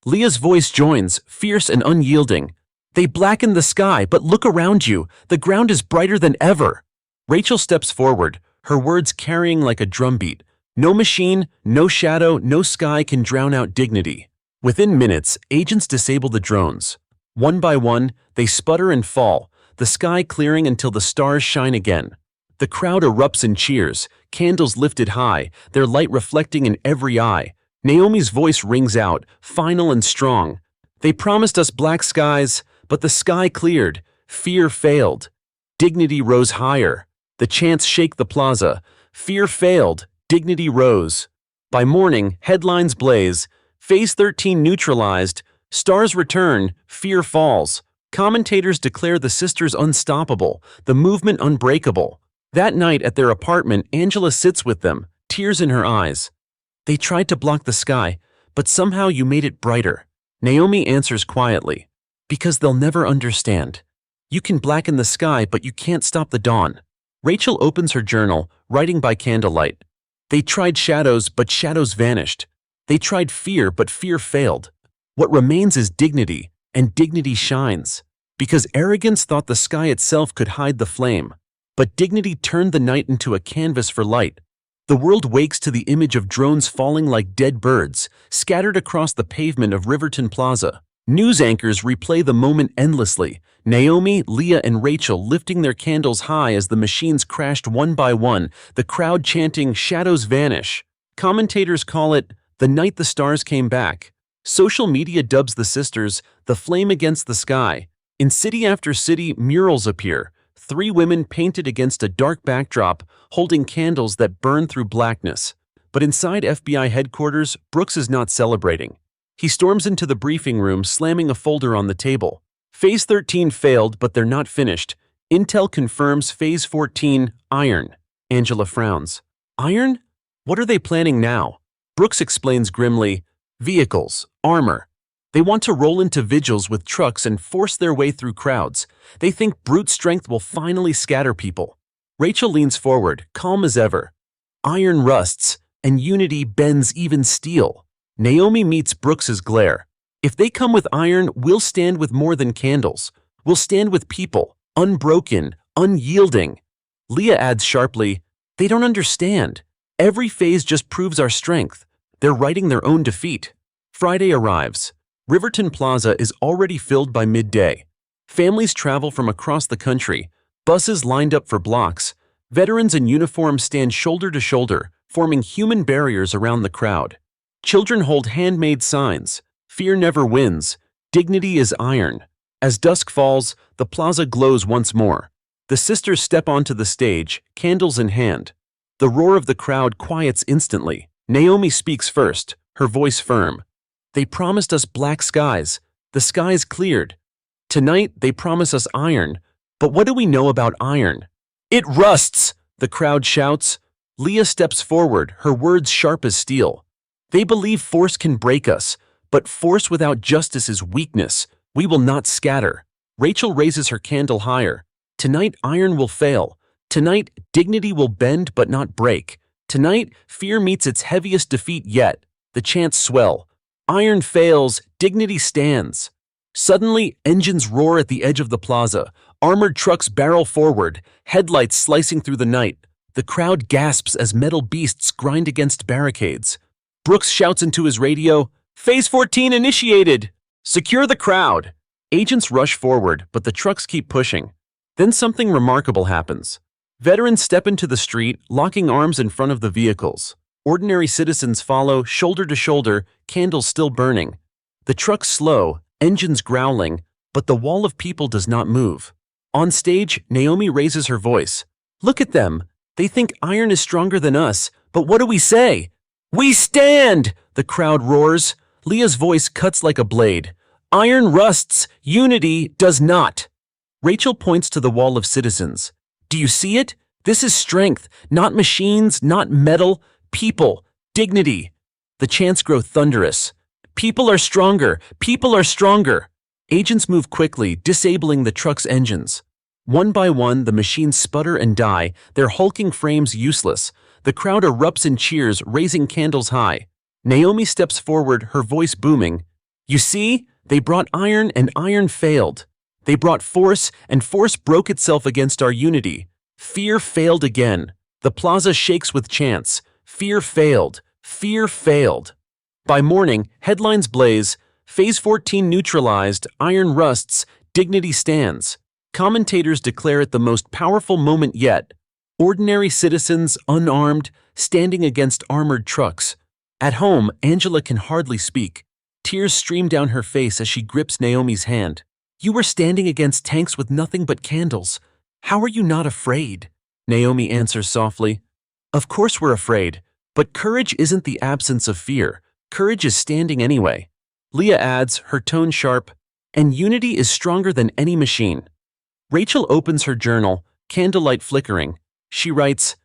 A: Leah's voice joins, fierce and unyielding. "They blacken the sky, but look around you. The ground is brighter than ever." Rachel steps forward, her words carrying like a drumbeat. No machine, no shadow, no sky can drown out dignity. Within minutes, agents disable the drones. One by one, they sputter and fall, the sky clearing until the stars shine again. The crowd erupts in cheers, candles lifted high, their light reflecting in every eye. Naomi's voice rings out, final and strong. "They promised us black skies, but the sky cleared. Fear failed. Dignity rose higher." The chants shake the plaza. Fear failed. Dignity rose. By morning, headlines blaze. Phase 13 neutralized. Stars return. Fear falls. Commentators declare the sisters unstoppable, the movement unbreakable. That night at their apartment, Angela sits with them, tears in her eyes. "They tried to block the sky, but somehow you made it brighter." Naomi answers quietly, "Because they'll never understand. You can blacken the sky, but you can't stop the dawn." Rachel opens her journal, writing by candlelight. "They tried shadows, but shadows vanished. They tried fear, but fear failed. What remains is dignity, and dignity shines. Because arrogance thought the sky itself could hide the flame. But dignity turned the night into a canvas for light. The world wakes to the image of drones falling like dead birds, scattered across the pavement of Riverton Plaza. News anchors replay the moment endlessly, Naomi, Leah, and Rachel lifting their candles high as the machines crashed one by one, the crowd chanting, "Shadows vanish." Commentators call it, "the night the stars came back." Social media dubs the sisters, "the flame against the sky." In city after city, murals appear. 3 women painted against a dark backdrop, holding candles that burn through blackness. But inside FBI headquarters, Brooks is not celebrating. He storms into the briefing room, slamming a folder on the table. Phase 13 failed, but they're not finished. Intel confirms Phase 14, iron. Angela frowns. Iron? What are they planning now? Brooks explains grimly, vehicles, armor. They want to roll into vigils with trucks and force their way through crowds. They think brute strength will finally scatter people. Rachel leans forward, calm as ever. Iron rusts, and unity bends even steel. Naomi meets Brooks's glare. If they come with iron, we'll stand with more than candles. We'll stand with people, unbroken, unyielding. Leah adds sharply, they don't understand. Every phase just proves our strength. They're writing their own defeat. Friday arrives. Riverton Plaza is already filled by midday. Families travel from across the country, buses lined up for blocks. Veterans in uniform stand shoulder to shoulder, forming human barriers around the crowd. Children hold handmade signs. Fear never wins. Dignity is iron. As dusk falls, the plaza glows once more. The sisters step onto the stage, candles in hand. The roar of the crowd quiets instantly. Naomi speaks first, her voice firm. They promised us black skies. The skies cleared. Tonight, they promise us iron. But what do we know about iron? It rusts, the crowd shouts. Leah steps forward, her words sharp as steel. They believe force can break us, but force without justice is weakness. We will not scatter. Rachel raises her candle higher. Tonight, iron will fail. Tonight, dignity will bend but not break. Tonight, fear meets its heaviest defeat yet. The chants swell. Iron fails, dignity stands. Suddenly, engines roar at the edge of the plaza. Armored trucks barrel forward, headlights slicing through the night. The crowd gasps as metal beasts grind against barricades. Brooks shouts into his radio, "Phase 14 initiated! Secure the crowd!" Agents rush forward, but the trucks keep pushing. Then something remarkable happens. Veterans step into the street, locking arms in front of the vehicles. Ordinary citizens follow, shoulder to shoulder, candles still burning. The trucks slow, engines growling, but the wall of people does not move. On stage, Naomi raises her voice. "Look at them. They think iron is stronger than us, but what do we say? We stand!" The crowd roars. Leah's voice cuts like a blade. "Iron rusts, unity does not." Rachel points to the wall of citizens. "Do you see it? This is strength, not machines, not metal, people, dignity." The chants grow thunderous. "People are stronger! People are stronger!" Agents move quickly, disabling the truck's engines. One by one, the machines sputter and die, their hulking frames useless. The crowd erupts in cheers, raising candles high. Naomi steps forward, her voice booming. "You see? They brought iron and iron failed. They brought force and force broke itself against our unity. Fear failed again. The plaza shakes with chants. Fear failed. Fear failed." By morning, headlines blaze. Phase 14 neutralized, iron rusts, dignity stands. Commentators declare it the most powerful moment yet. Ordinary citizens, unarmed, standing against armored trucks. At home, Angela can hardly speak. Tears stream down her face as she grips Naomi's hand. "You were standing against tanks with nothing but candles. How are you not afraid?" Naomi answers softly. "Of course we're afraid, but courage isn't the absence of fear. Courage is standing anyway." Leah adds, her tone sharp, "And unity is stronger than any machine." Rachel opens her journal, candlelight flickering. She writes,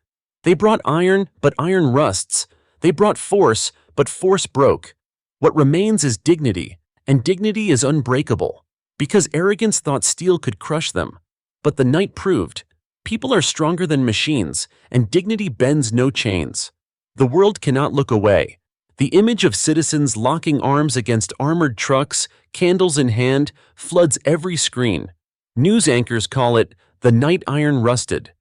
A: "They brought iron, but iron rusts. They brought force, but force broke. What remains is dignity, and dignity is unbreakable, because arrogance thought steel could crush them. But the night proved, people are stronger than machines, and dignity bends no chains. The world cannot look away. The image of citizens locking arms against armored trucks, candles in hand, floods every screen. News anchors call it, 'The night iron rusted.'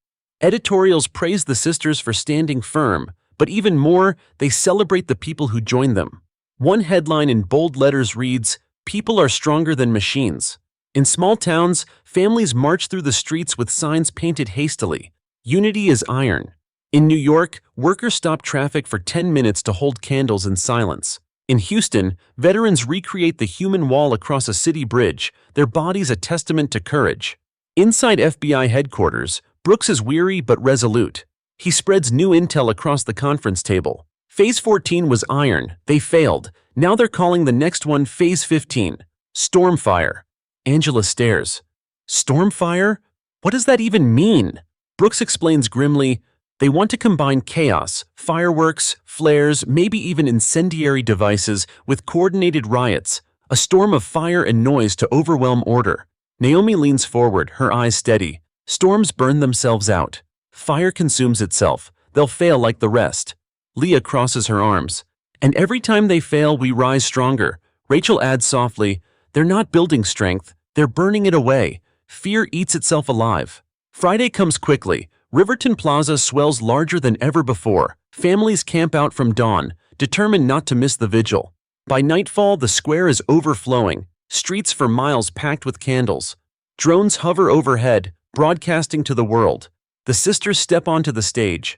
A: Editorials praise the sisters for standing firm, but even more, they celebrate the people who joined them. One headline in bold letters reads, 'People are stronger than machines.' In small towns, families march through the streets with signs painted hastily. 'Unity is iron.' In New York, workers stop traffic for 10 minutes to hold candles in silence. In Houston, veterans recreate the human wall across a city bridge, their bodies a testament to courage. Inside FBI headquarters, Brooks is weary but resolute. He spreads new intel across the conference table. Phase 14 was iron. They failed. Now they're calling the next one Phase 15. Stormfire. Angela stares. Stormfire? What does that even mean? Brooks explains grimly, "They want to combine chaos, fireworks, flares, maybe even incendiary devices with coordinated riots, a storm of fire and noise to overwhelm order." Naomi leans forward, her eyes steady. Storms burn themselves out. Fire consumes itself. They'll fail like the rest. Leah crosses her arms. "And every time they fail, we rise stronger." Rachel adds softly, "They're not building strength. They're burning it away. Fear eats itself alive." Friday comes quickly. Riverton Plaza swells larger than ever before. Families camp out from dawn, determined not to miss the vigil. By nightfall, the square is overflowing, streets for miles packed with candles. Drones hover overhead, broadcasting to the world. The sisters step onto the stage.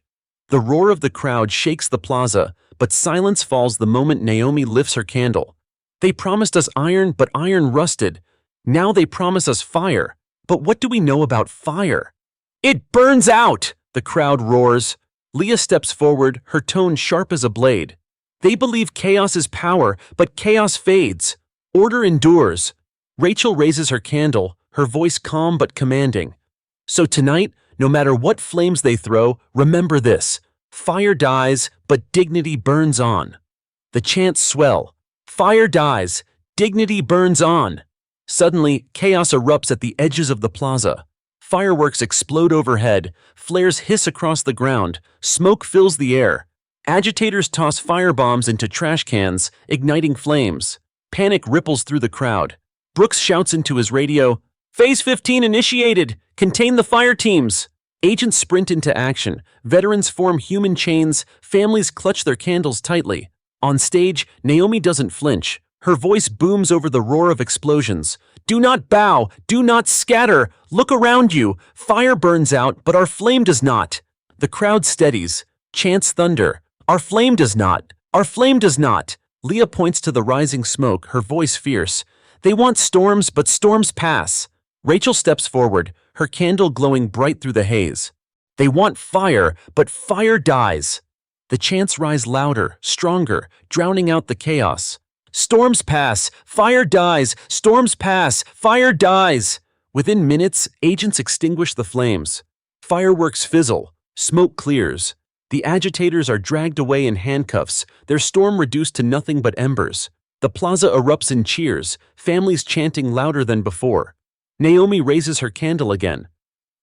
A: The roar of the crowd shakes the plaza, but silence falls the moment Naomi lifts her candle. "They promised us iron, but iron rusted. Now they promise us fire. But what do we know about fire?" "It burns out!" the crowd roars. Leah steps forward, her tone sharp as a blade. "They believe chaos is power, but chaos fades. Order endures." Rachel raises her candle, her voice calm but commanding. "So tonight, no matter what flames they throw, remember this. Fire dies, but dignity burns on." The chants swell. Fire dies. Dignity burns on. Suddenly, chaos erupts at the edges of the plaza. Fireworks explode overhead, flares hiss across the ground, smoke fills the air. Agitators toss firebombs into trash cans, igniting flames. Panic ripples through the crowd. Brooks shouts into his radio, "Phase 15 initiated! Contain the fire teams!" Agents sprint into action. Veterans form human chains. Families clutch their candles tightly. On stage, Naomi doesn't flinch. Her voice booms over the roar of explosions. "Do not bow! Do not scatter! Look around you! Fire burns out, but our flame does not!" The crowd steadies. Chants thunder. "Our flame does not! Our flame does not!" Leah points to the rising smoke, her voice fierce. "They want storms, but storms pass." Rachel steps forward, her candle glowing bright through the haze. "They want fire, but fire dies." The chants rise louder, stronger, drowning out the chaos. "Storms pass, fire dies, storms pass, fire dies." Within minutes, agents extinguish the flames. Fireworks fizzle, smoke clears. The agitators are dragged away in handcuffs, their storm reduced to nothing but embers. The plaza erupts in cheers, families chanting louder than before. Naomi raises her candle again.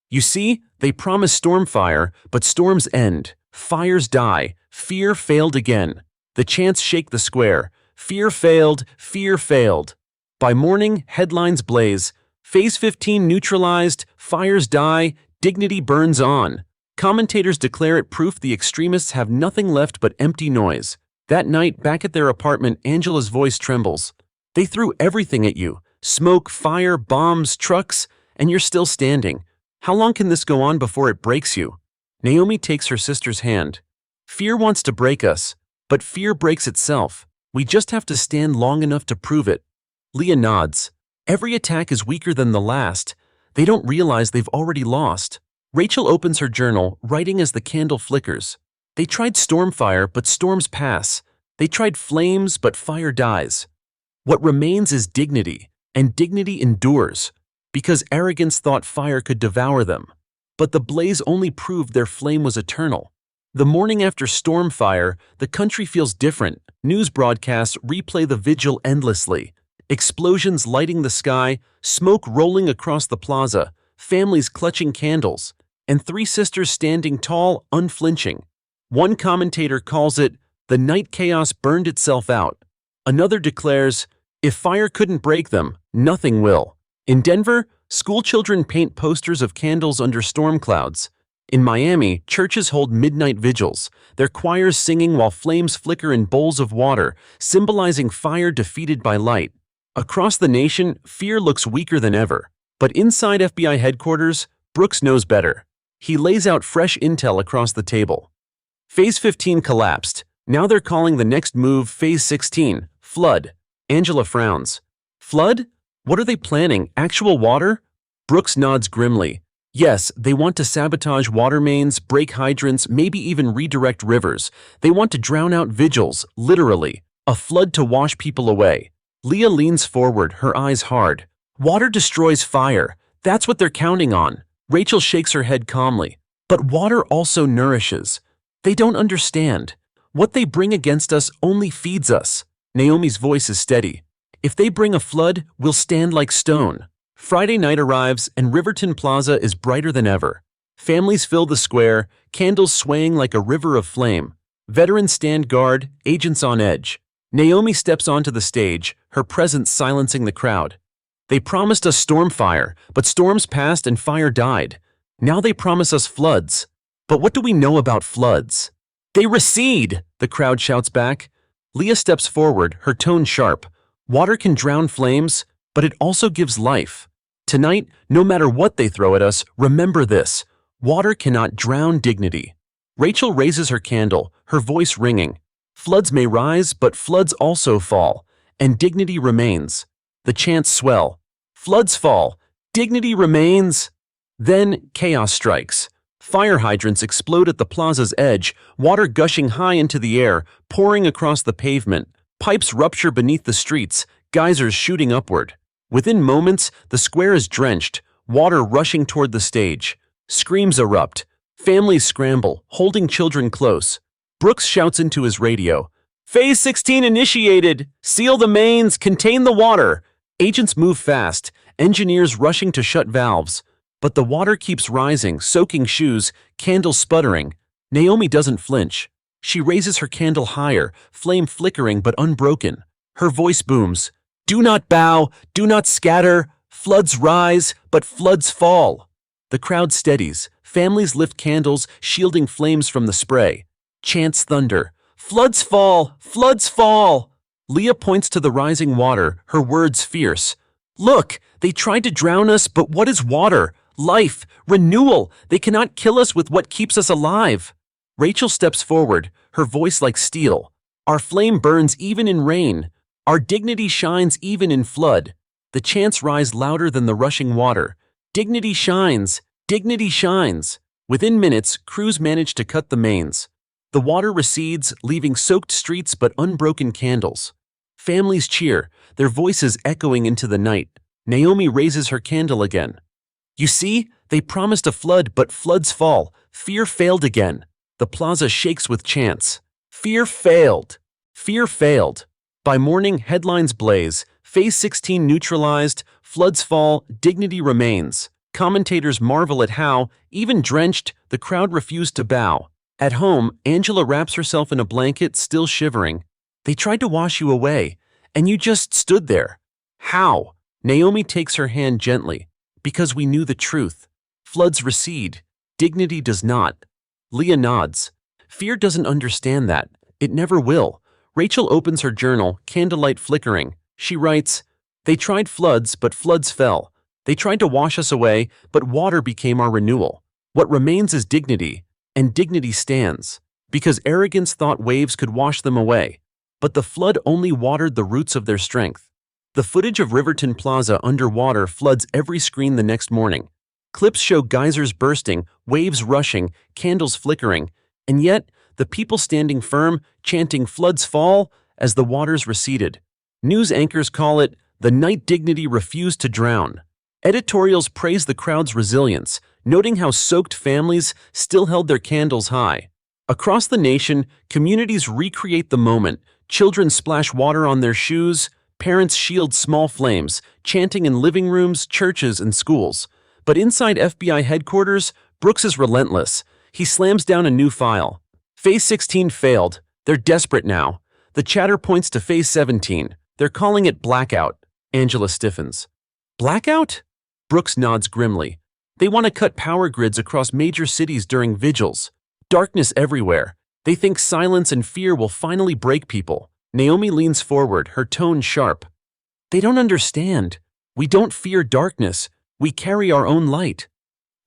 A: "You see, they promise stormfire, but storms end. Fires die. Fear failed again." The chants shake the square. Fear failed, fear failed. By morning, headlines blaze. Phase 15 neutralized, fires die, dignity burns on. Commentators declare it proof the extremists have nothing left but empty noise. That night, back at their apartment, Angela's voice trembles. "They threw everything at you. Smoke, fire, bombs, trucks, and you're still standing. How long can this go on before it breaks you?" Naomi takes her sister's hand. "Fear wants to break us, but fear breaks itself. We just have to stand long enough to prove it." Leah nods. Every attack is weaker than the last. They don't realize they've already lost. Rachel opens her journal, writing as the candle flickers. "They tried stormfire, but storms pass. They tried flames, but fire dies. What remains is dignity, and dignity endures, because arrogance thought fire could devour them. But the blaze only proved their flame was eternal." The morning after stormfire, the country feels different. News broadcasts replay the vigil endlessly. Explosions lighting the sky, smoke rolling across the plaza, families clutching candles, and three sisters standing tall, unflinching. One commentator calls it, "The night chaos burned itself out." Another declares, "If fire couldn't break them, nothing will." In Denver, schoolchildren paint posters of candles under storm clouds. In Miami, churches hold midnight vigils, their choirs singing while flames flicker in bowls of water, symbolizing fire defeated by light. Across the nation, fear looks weaker than ever. But inside FBI headquarters, Brooks knows better. He lays out fresh intel across the table. Phase 15 collapsed. Now they're calling the next move Phase 16, flood. Angela frowns. Flood? What are they planning? Actual water? Brooks nods grimly. Yes, they want to sabotage water mains, break hydrants, maybe even redirect rivers. They want to drown out vigils, literally. A flood to wash people away. Leah leans forward, her eyes hard. Water destroys fire. That's what they're counting on. Rachel shakes her head calmly. But water also nourishes. They don't understand. What they bring against us only feeds us. Naomi's voice is steady. If they bring a flood, we'll stand like stone. Friday night arrives, and Riverton Plaza is brighter than ever. Families fill the square, candles swaying like a river of flame. Veterans stand guard, agents on edge. Naomi steps onto the stage, her presence silencing the crowd. They promised us stormfire, but storms passed and fire died. Now they promise us floods. But what do we know about floods? They recede, the crowd shouts back. Leah steps forward, her tone sharp. Water can drown flames, but it also gives life. Tonight, no matter what they throw at us, remember this. Water cannot drown dignity. Rachel raises her candle, her voice ringing. Floods may rise, but floods also fall, and dignity remains. The chants swell. Floods fall. Dignity remains. Then chaos strikes. Fire hydrants explode at the plaza's edge, water gushing high into the air, pouring across the pavement. Pipes rupture beneath the streets, geysers shooting upward. Within moments, the square is drenched, water rushing toward the stage. Screams erupt. Families scramble, holding children close. Brooks shouts into his radio. Phase 16 initiated. Seal the mains, contain the water. Agents move fast, engineers rushing to shut valves. But the water keeps rising, soaking shoes, candles sputtering. Naomi doesn't flinch. She raises her candle higher, flame flickering but unbroken. Her voice booms. Do not bow, do not scatter. Floods rise, but floods fall. The crowd steadies. Families lift candles, shielding flames from the spray. Chants thunder. Floods fall! Floods fall! Leah points to the rising water, her words fierce. Look, they tried to drown us, but what is water? Life, renewal. They cannot kill us with what keeps us alive. Rachel steps forward, her voice like steel. Our flame burns even in rain. Our dignity shines even in flood. The chants rise louder than the rushing water. Dignity shines! Dignity shines! Within minutes, crews manage to cut the mains. The water recedes, leaving soaked streets but unbroken candles. Families cheer, their voices echoing into the night. Naomi raises her candle again. You see, they promised a flood, but floods fall. Fear failed again. The plaza shakes with chants. Fear failed. Fear failed. By morning, headlines blaze. Phase 16 neutralized. Floods fall. Dignity remains. Commentators marvel at how, even drenched, the crowd refused to bow. At home, Angela wraps herself in a blanket, still shivering. They tried to wash you away, and you just stood there. How? Naomi takes her hand gently. Because we knew the truth. Floods recede. Dignity does not. Leah nods. Fear doesn't understand that. It never will. Rachel opens her journal, candlelight flickering. She writes, They tried floods, but floods fell. They tried to wash us away, but water became our renewal. What remains is dignity, and dignity stands. Because arrogance thought waves could wash them away. But the flood only watered the roots of their strength. The footage of Riverton Plaza underwater floods every screen the next morning. Clips show geysers bursting, waves rushing, candles flickering, and yet the people standing firm, chanting floods fall as the waters receded. News anchors call it, the night dignity refused to drown. Editorials praise the crowd's resilience, noting how soaked families still held their candles high. Across the nation, communities recreate the moment. Children splash water on their shoes, parents shield small flames, chanting in living rooms, churches, and schools. But inside FBI headquarters, Brooks is relentless. He slams down a new file. Phase 16 failed. They're desperate now. The chatter points to Phase 17. They're calling it blackout. Angela stiffens. Blackout? Brooks nods grimly. They want to cut power grids across major cities during vigils. Darkness everywhere. They think silence and fear will finally break people. Naomi leans forward, her tone sharp. They don't understand. We don't fear darkness. We carry our own light.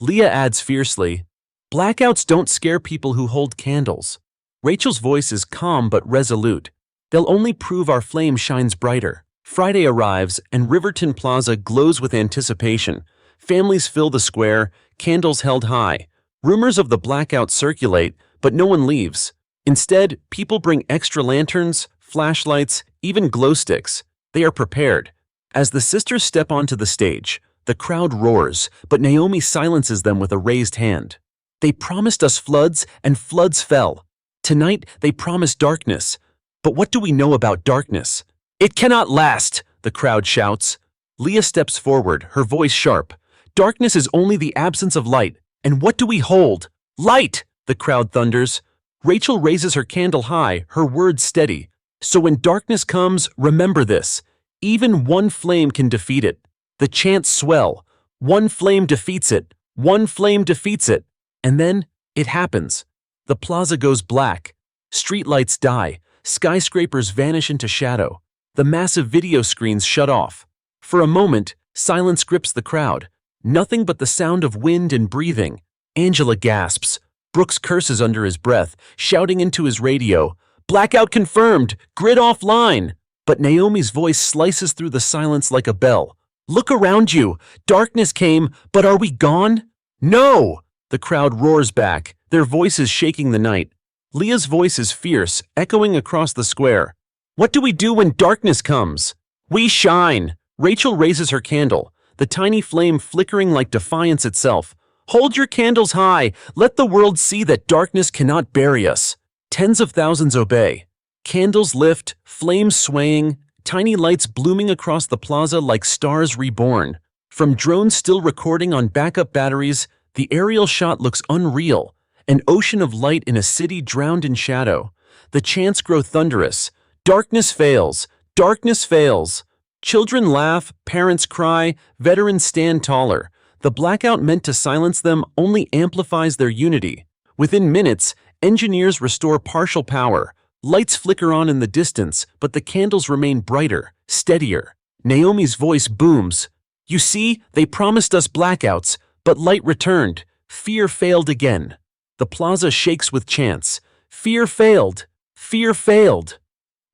A: Leah adds fiercely, Blackouts don't scare people who hold candles. Rachel's voice is calm but resolute. They'll only prove our flame shines brighter. Friday arrives and Riverton Plaza glows with anticipation. Families fill the square, candles held high. Rumors of the blackout circulate, but no one leaves. Instead, people bring extra lanterns, flashlights, even glow sticks. They are prepared. As the sisters step onto the stage, the crowd roars, but Naomi silences them with a raised hand. They promised us floods, and floods fell. Tonight, they promise darkness. But what do we know about darkness? It cannot last, the crowd shouts. Leah steps forward, her voice sharp. Darkness is only the absence of light. And what do we hold? Light, the crowd thunders. Rachel raises her candle high, her words steady. So when darkness comes, remember this. Even one flame can defeat it. The chants swell. One flame defeats it. One flame defeats it. And then, it happens. The plaza goes black. Streetlights die. Skyscrapers vanish into shadow. The massive video screens shut off. For a moment, silence grips the crowd. Nothing but the sound of wind and breathing. Angela gasps. Brooks curses under his breath, shouting into his radio, "Blackout confirmed! Grid offline!" But Naomi's voice slices through the silence like a bell. "Look around you! Darkness came, but are we gone?" "No!" The crowd roars back, their voices shaking the night. Leah's voice is fierce, echoing across the square. "What do we do when darkness comes?" "We shine!" Rachel raises her candle, the tiny flame flickering like defiance itself. "Hold your candles high! Let the world see that darkness cannot bury us!" Tens of thousands obey. Candles lift, flames swaying, tiny lights blooming across the plaza like stars reborn. From drones still recording on backup batteries, the aerial shot looks unreal, an ocean of light in a city drowned in shadow. The chants grow thunderous. Darkness fails. Darkness fails. Children laugh, parents cry, veterans stand taller. The blackout meant to silence them only amplifies their unity. Within minutes, engineers restore partial power. Lights flicker on in the distance, but the candles remain brighter, steadier. Naomi's voice booms. You see, they promised us blackouts, but light returned. Fear failed again. The plaza shakes with chants. Fear failed. Fear failed.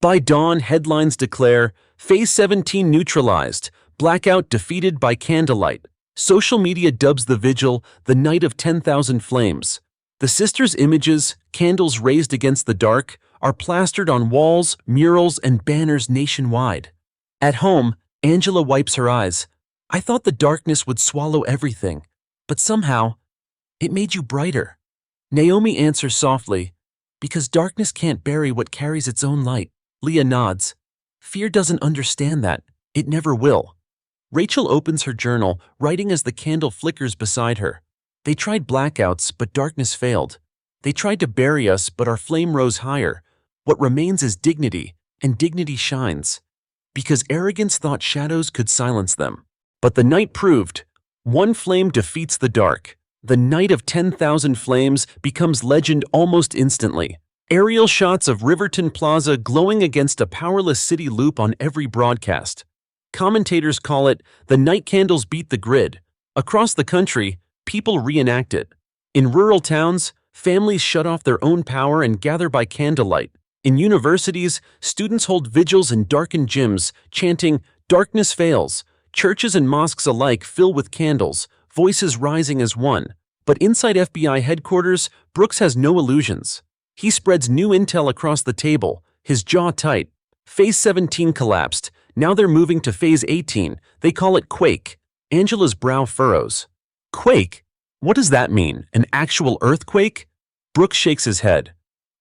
A: By dawn, headlines declare, Phase 17 neutralized, blackout defeated by candlelight. Social media dubs the vigil the night of 10,000 flames. The sisters' images, candles raised against the dark, are plastered on walls, murals, and banners nationwide. At home, Angela wipes her eyes. I thought the darkness would swallow everything, but somehow, it made you brighter. Naomi answers softly, because darkness can't bury what carries its own light. Leah nods. Fear doesn't understand that. It never will. Rachel opens her journal, writing as the candle flickers beside her. They tried blackouts, but darkness failed. They tried to bury us, but our flame rose higher. What remains is dignity, and dignity shines. Because arrogance thought shadows could silence them. But the night proved, one flame defeats the dark. The night of 10,000 flames becomes legend almost instantly. Aerial shots of Riverton Plaza glowing against a powerless city loop on every broadcast. Commentators call it, the night candles beat the grid. Across the country, people reenact it. In rural towns, families shut off their own power and gather by candlelight. In universities, students hold vigils in darkened gyms, chanting, darkness fails. Churches and mosques alike fill with candles, voices rising as one. But inside FBI headquarters, Brooks has no illusions. He spreads new intel across the table, his jaw tight. Phase 17 collapsed. Now they're moving to Phase 18. They call it quake. Angela's brow furrows. Quake? What does that mean? An actual earthquake? Brooks shakes his head.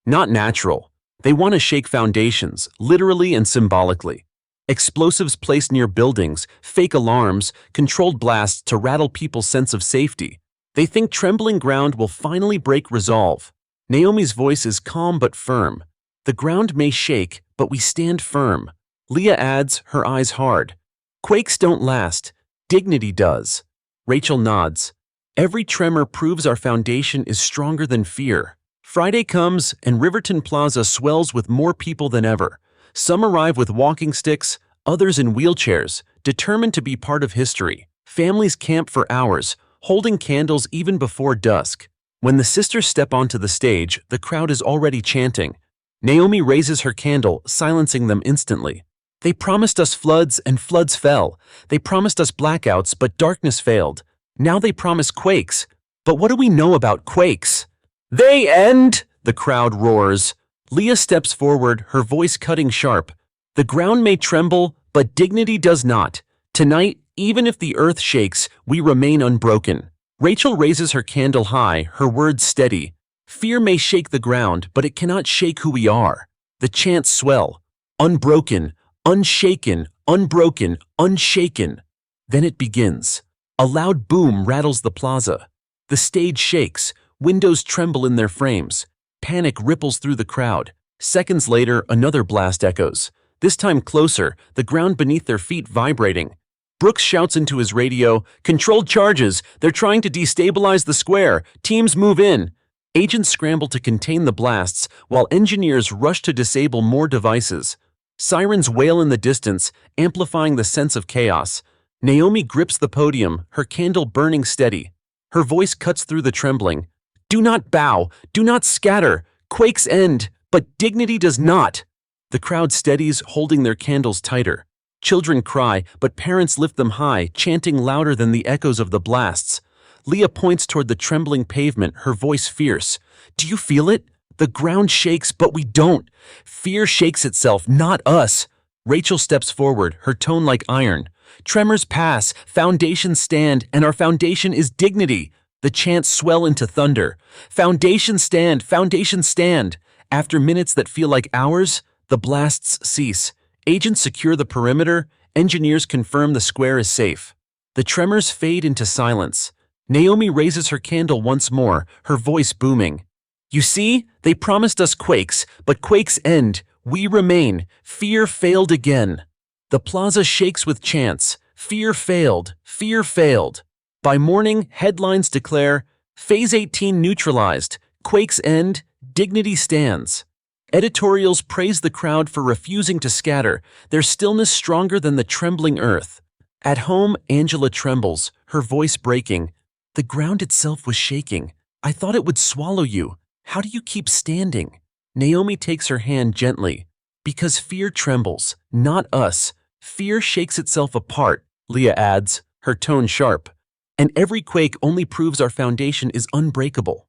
A: Not natural. They want to shake foundations, literally and symbolically. Explosives placed near buildings, fake alarms, controlled blasts to rattle people's sense of safety. They think trembling ground will finally break resolve. Naomi's voice is calm but firm. The ground may shake, but we stand firm. Leah adds, her eyes hard. Quakes don't last. Dignity does. Rachel nods. Every tremor proves our foundation is stronger than fear. Friday comes, and Riverton Plaza swells with more people than ever. Some arrive with walking sticks, others in wheelchairs, determined to be part of history. Families camp for hours, holding candles even before dusk. When the sisters step onto the stage, the crowd is already chanting. Naomi raises her candle, silencing them instantly. They promised us floods, and floods fell. They promised us blackouts, but darkness failed. Now they promise quakes. But what do we know about quakes? They end! The crowd roars. Leah steps forward, her voice cutting sharp. The ground may tremble, but dignity does not. Tonight, even if the earth shakes, we remain unbroken. Rachel raises her candle high, her words steady. Fear may shake the ground, but it cannot shake who we are. The chants swell. Unbroken, unshaken, unbroken, unshaken. Then it begins. A loud boom rattles the plaza. The stage shakes, windows tremble in their frames. Panic ripples through the crowd. Seconds later, another blast echoes. This time closer, the ground beneath their feet vibrating. Brooks shouts into his radio, controlled charges, they're trying to destabilize the square, teams move in. Agents scramble to contain the blasts, while engineers rush to disable more devices. Sirens wail in the distance, amplifying the sense of chaos. Naomi grips the podium, her candle burning steady. Her voice cuts through the trembling. Do not bow, do not scatter, quakes end, but dignity does not. The crowd steadies, holding their candles tighter. Children cry, but parents lift them high, chanting louder than the echoes of the blasts. Leah points toward the trembling pavement, her voice fierce. Do you feel it? The ground shakes, but we don't. Fear shakes itself, not us. Rachel steps forward, her tone like iron. Tremors pass, foundations stand, and our foundation is dignity. The chants swell into thunder. Foundations stand, foundations stand. After minutes that feel like hours, The blasts cease. Agents secure the perimeter. Engineers confirm the square is safe. The tremors fade into silence. Naomi raises her candle once more, her voice booming. You see, they promised us quakes, but quakes end. We remain. Fear failed again. The plaza shakes with chants. Fear failed. Fear failed. By morning, headlines declare, Phase 18 neutralized. Quakes end. Dignity stands. Editorials praise the crowd for refusing to scatter, their stillness stronger than the trembling earth. At home, Angela trembles, her voice breaking. The ground itself was shaking. I thought it would swallow you. How do you keep standing? Naomi takes her hand gently. Because fear trembles, not us. Fear shakes itself apart, Leah adds, her tone sharp. And every quake only proves our foundation is unbreakable.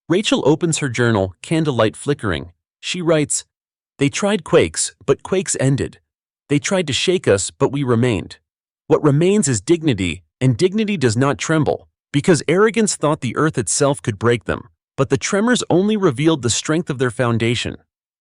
A: Rachel opens her journal, candlelight flickering. She writes, They tried quakes, but quakes ended. They tried to shake us, but we remained. What remains is dignity, and dignity does not tremble, because arrogance thought the earth itself could break them. But the tremors only revealed the strength of their foundation.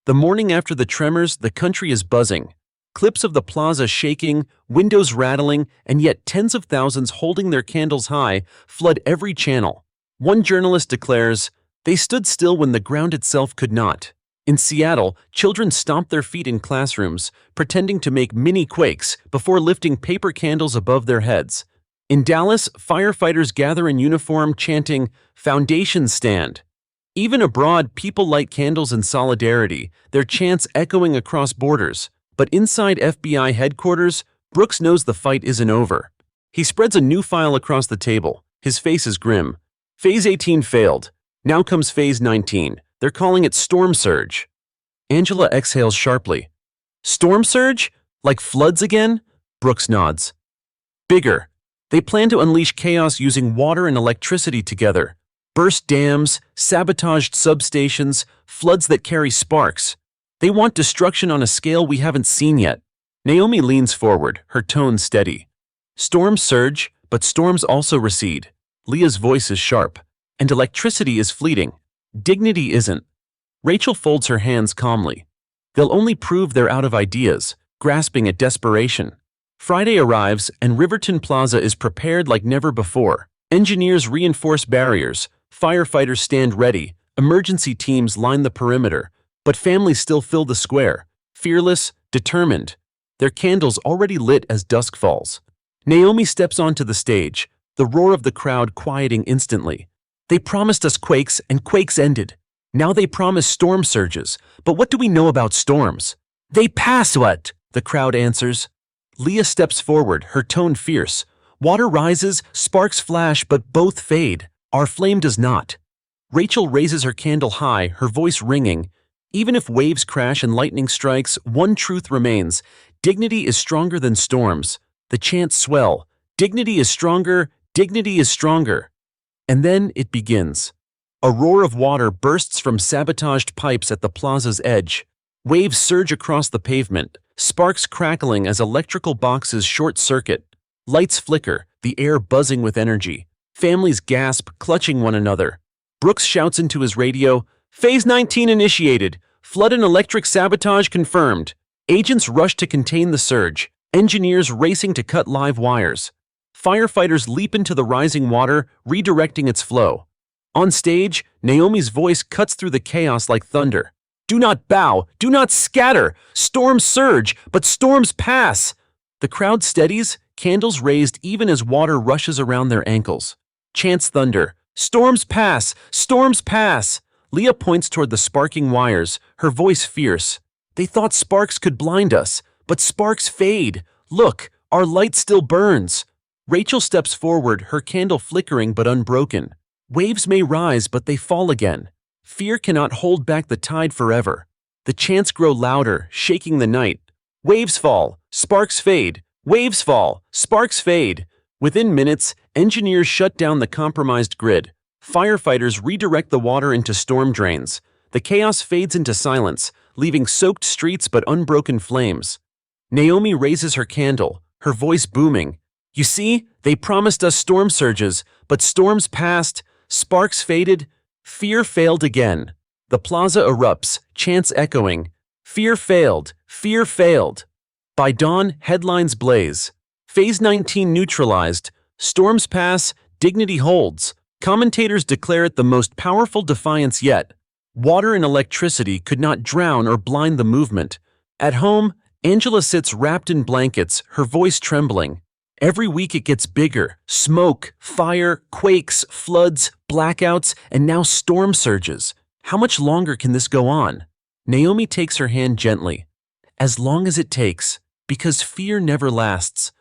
A: The morning after the tremors, the country is buzzing. Clips of the plaza shaking, windows rattling, and yet tens of thousands holding their candles high flood every channel. One journalist declares, They stood still when the ground itself could not. In Seattle, children stomped their feet in classrooms, pretending to make mini quakes before lifting paper candles above their heads. In Dallas, firefighters gather in uniform chanting, Foundations stand. Even abroad, people light candles in solidarity, their chants echoing across borders. But inside FBI headquarters, Brooks knows the fight isn't over. He spreads a new file across the table. His face is grim. Phase 18 failed. Now comes Phase 19. They're calling it storm surge. Angela exhales sharply. Storm surge? Like floods again? Brooks nods. Bigger. They plan to unleash chaos using water and electricity together. Burst dams, sabotaged substations, floods that carry sparks. They want destruction on a scale we haven't seen yet. Naomi leans forward, her tone steady. Storms surge, but storms also recede. Leah's voice is sharp. And electricity is fleeting. Dignity isn't. Rachel folds her hands calmly. They'll only prove they're out of ideas, grasping at desperation. Friday arrives and Riverton Plaza is prepared like never before. Engineers reinforce barriers, firefighters stand ready, emergency teams line the perimeter, but families still fill the square, fearless, determined. Their candles already lit as dusk falls. Naomi steps onto the stage, the roar of the crowd quieting instantly. They promised us quakes, and quakes ended. Now they promise storm surges. But what do we know about storms? They pass what? The crowd answers. Leah steps forward, her tone fierce. Water rises, sparks flash, but both fade. Our flame does not. Rachel raises her candle high, her voice ringing. Even if waves crash and lightning strikes, one truth remains. Dignity is stronger than storms. The chants swell. Dignity is stronger. Dignity is stronger. And then it begins. A roar of water bursts from sabotaged pipes at the plaza's edge. Waves surge across the pavement, sparks crackling as electrical boxes short-circuit. Lights flicker, the air buzzing with energy. Families gasp, clutching one another. Brooks shouts into his radio, Phase 19 initiated. Flood and electric sabotage confirmed. Agents rush to contain the surge. Engineers racing to cut live wires. Firefighters leap into the rising water, redirecting its flow. On stage, Naomi's voice cuts through the chaos like thunder. Do not bow, do not scatter. Storms surge, but storms pass. The crowd steadies, candles raised even as water rushes around their ankles. Chants thunder. Storms pass, storms pass. Leah points toward the sparking wires, her voice fierce. They thought sparks could blind us, but sparks fade. Look, our light still burns. Rachel steps forward, her candle flickering but unbroken. Waves may rise, but they fall again. Fear cannot hold back the tide forever. The chants grow louder, shaking the night. Waves fall, sparks fade. Waves fall, sparks fade. Within minutes, engineers shut down the compromised grid. Firefighters redirect the water into storm drains. The chaos fades into silence, leaving soaked streets but unbroken flames. Naomi raises her candle, her voice booming. You see, they promised us storm surges, but storms passed, sparks faded, fear failed again. The plaza erupts, chants echoing. Fear failed. Fear failed. By dawn, headlines blaze. Phase 19 neutralized. Storms pass. Dignity holds. Commentators declare it the most powerful defiance yet. Water and electricity could not drown or blind the movement. At home, Angela sits wrapped in blankets, her voice trembling. Every week it gets bigger. Smoke, fire, quakes, floods, blackouts, and now storm surges. How much longer can this go on? Naomi takes her hand gently. As long as it takes, because fear never lasts.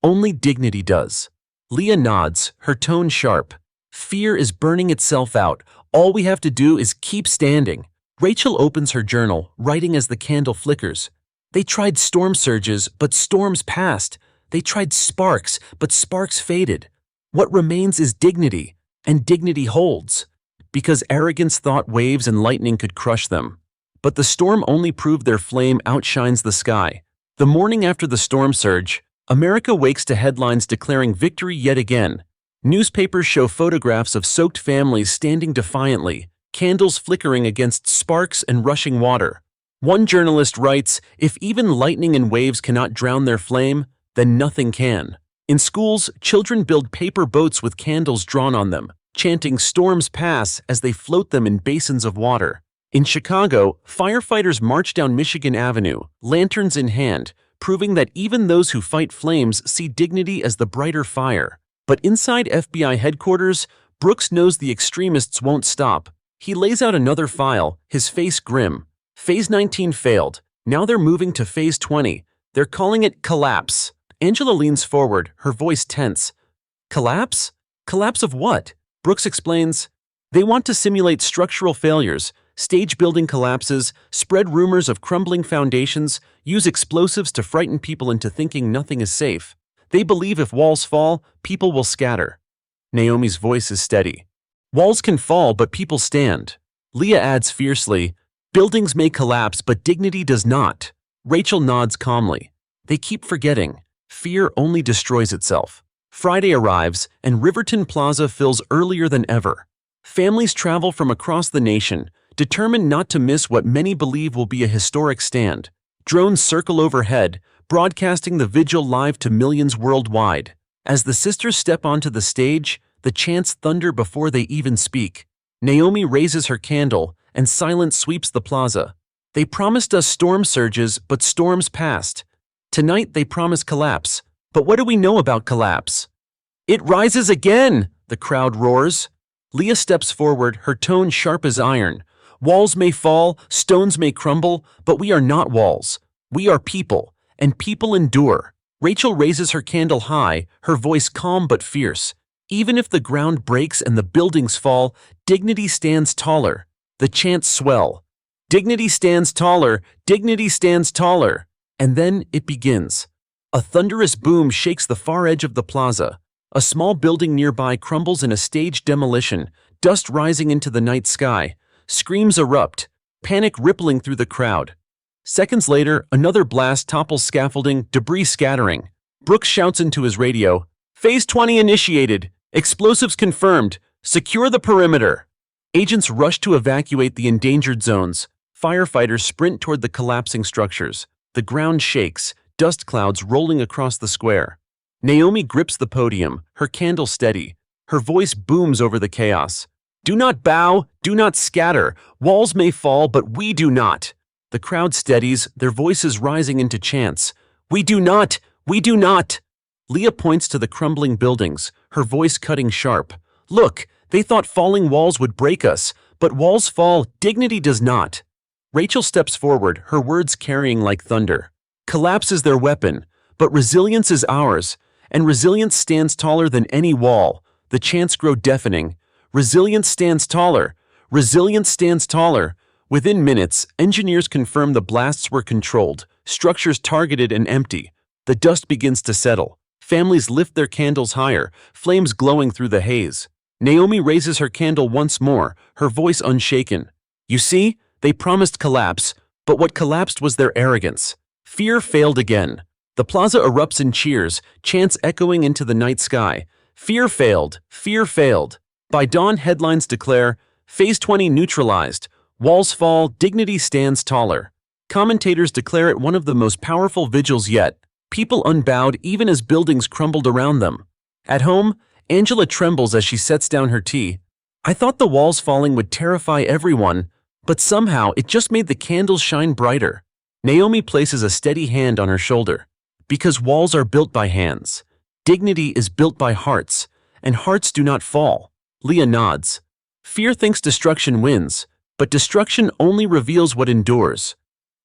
A: Only dignity does. Leah nods, her tone sharp. Fear is burning itself out. All we have to do is keep standing. Rachel opens her journal, writing as the candle flickers. They tried storm surges, but storms passed. They tried sparks, but sparks faded. What remains is dignity, and dignity holds. Because arrogance thought waves and lightning could crush them. But the storm only proved their flame outshines the sky. The morning after the storm surge, America wakes to headlines declaring victory yet again. Newspapers show photographs of soaked families standing defiantly, candles flickering against sparks and rushing water. One journalist writes, "If even lightning and waves cannot drown their flame, then nothing can." In schools, children build paper boats with candles drawn on them, chanting "storms pass" as they float them in basins of water. In Chicago, firefighters march down Michigan Avenue, lanterns in hand, proving that even those who fight flames see dignity as the brighter fire. But inside FBI headquarters, Brooks knows the extremists won't stop. He lays out another file, his face grim. Phase 19 failed. Now they're moving to Phase 20. They're calling it collapse. Angela leans forward, her voice tense. Collapse? Collapse of what? Brooks explains. They want to simulate structural failures, stage building collapses, spread rumors of crumbling foundations, use explosives to frighten people into thinking nothing is safe. They believe if walls fall, people will scatter. Naomi's voice is steady. Walls can fall, but people stand. Leah adds fiercely, buildings may collapse, but dignity does not. Rachel nods calmly. They keep forgetting. Fear only destroys itself. Friday arrives, and Riverton Plaza fills earlier than ever. Families travel from across the nation, determined not to miss what many believe will be a historic stand. Drones circle overhead, broadcasting the vigil live to millions worldwide. As the sisters step onto the stage, the chants thunder before they even speak. Naomi raises her candle, and silence sweeps the plaza. They promised us storm surges, but storms passed. Tonight they promise collapse. But what do we know about collapse? It rises again, the crowd roars. Leah steps forward, her tone sharp as iron. Walls may fall, stones may crumble, but we are not walls. We are people, and people endure. Rachel raises her candle high, her voice calm but fierce. Even if the ground breaks and the buildings fall, dignity stands taller. The chants swell. Dignity stands taller, dignity stands taller. And then it begins. A thunderous boom shakes the far edge of the plaza. A small building nearby crumbles in a staged demolition, dust rising into the night sky. Screams erupt, panic rippling through the crowd. Seconds later, another blast topples scaffolding, debris scattering. Brooks shouts into his radio, "Phase 20 initiated. Explosives confirmed. Secure the perimeter." Agents rush to evacuate the endangered zones. Firefighters sprint toward the collapsing structures. The ground shakes, dust clouds rolling across the square. Naomi grips the podium, her candle steady. Her voice booms over the chaos. "Do not bow, do not scatter. Walls may fall, but we do not." The crowd steadies, their voices rising into chants. "We do not! We do not!" Leah points to the crumbling buildings, her voice cutting sharp. "Look, they thought falling walls would break us, but walls fall, dignity does not." Rachel steps forward, her words carrying like thunder. "Collapse is their weapon, but resilience is ours, and resilience stands taller than any wall." The chants grow deafening. "Resilience stands taller. Resilience stands taller." Within minutes, engineers confirm the blasts were controlled, structures targeted and empty. The dust begins to settle. Families lift their candles higher, flames glowing through the haze. Naomi raises her candle once more, her voice unshaken. "You see, they promised collapse, but what collapsed was their arrogance. Fear failed again." The plaza erupts in cheers, chants echoing into the night sky. Fear failed. Fear failed. By dawn, headlines declare, Phase 20 neutralized. Walls fall, dignity stands taller. Commentators declare it one of the most powerful vigils yet. People unbowed even as buildings crumbled around them. At home, Angela trembles as she sets down her tea. I thought the walls falling would terrify everyone, but somehow it just made the candles shine brighter. Naomi places a steady hand on her shoulder. Because walls are built by hands. Dignity is built by hearts, and hearts do not fall. Leah nods. Fear thinks destruction wins, but destruction only reveals what endures.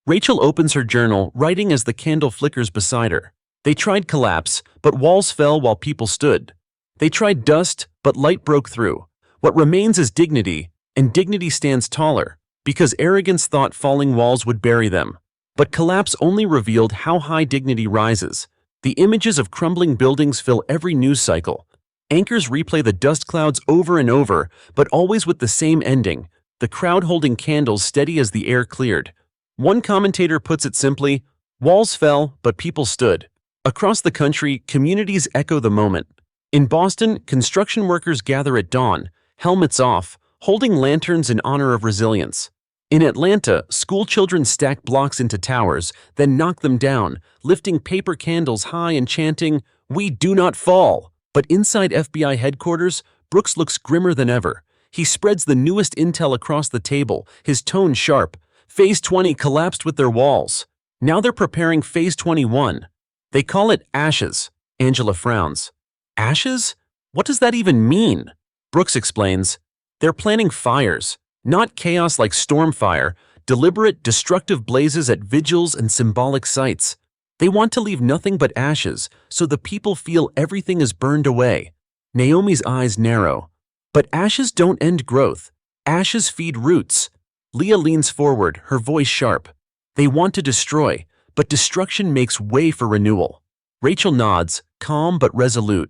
A: Rachel opens her journal, writing as the candle flickers beside her. They tried collapse, but walls fell while people stood. They tried dust, but light broke through. What remains is dignity, and dignity stands taller, because arrogance thought falling walls would bury them. But collapse only revealed how high dignity rises. The images of crumbling buildings fill every news cycle. Anchors replay the dust clouds over and over, but always with the same ending, the crowd holding candles steady as the air cleared. One commentator puts it simply, walls fell, but people stood. Across the country, communities echo the moment. In Boston, construction workers gather at dawn, helmets off, holding lanterns in honor of resilience. In Atlanta, school children stack blocks into towers, then knock them down, lifting paper candles high and chanting, "We do not fall." But inside FBI headquarters, Brooks looks grimmer than ever. He spreads the newest intel across the table, his tone sharp. Phase 20 collapsed with their walls. Now they're preparing Phase 21. They call it ashes. Angela frowns. Ashes? What does that even mean? Brooks explains. They're planning fires. Not chaos like storm fire, deliberate, destructive blazes at vigils and symbolic sites. They want to leave nothing but ashes, so the people feel everything is burned away. Naomi's eyes narrow. But ashes don't end growth. Ashes feed roots. Leah leans forward, her voice sharp. They want to destroy, but destruction makes way for renewal. Rachel nods, calm but resolute.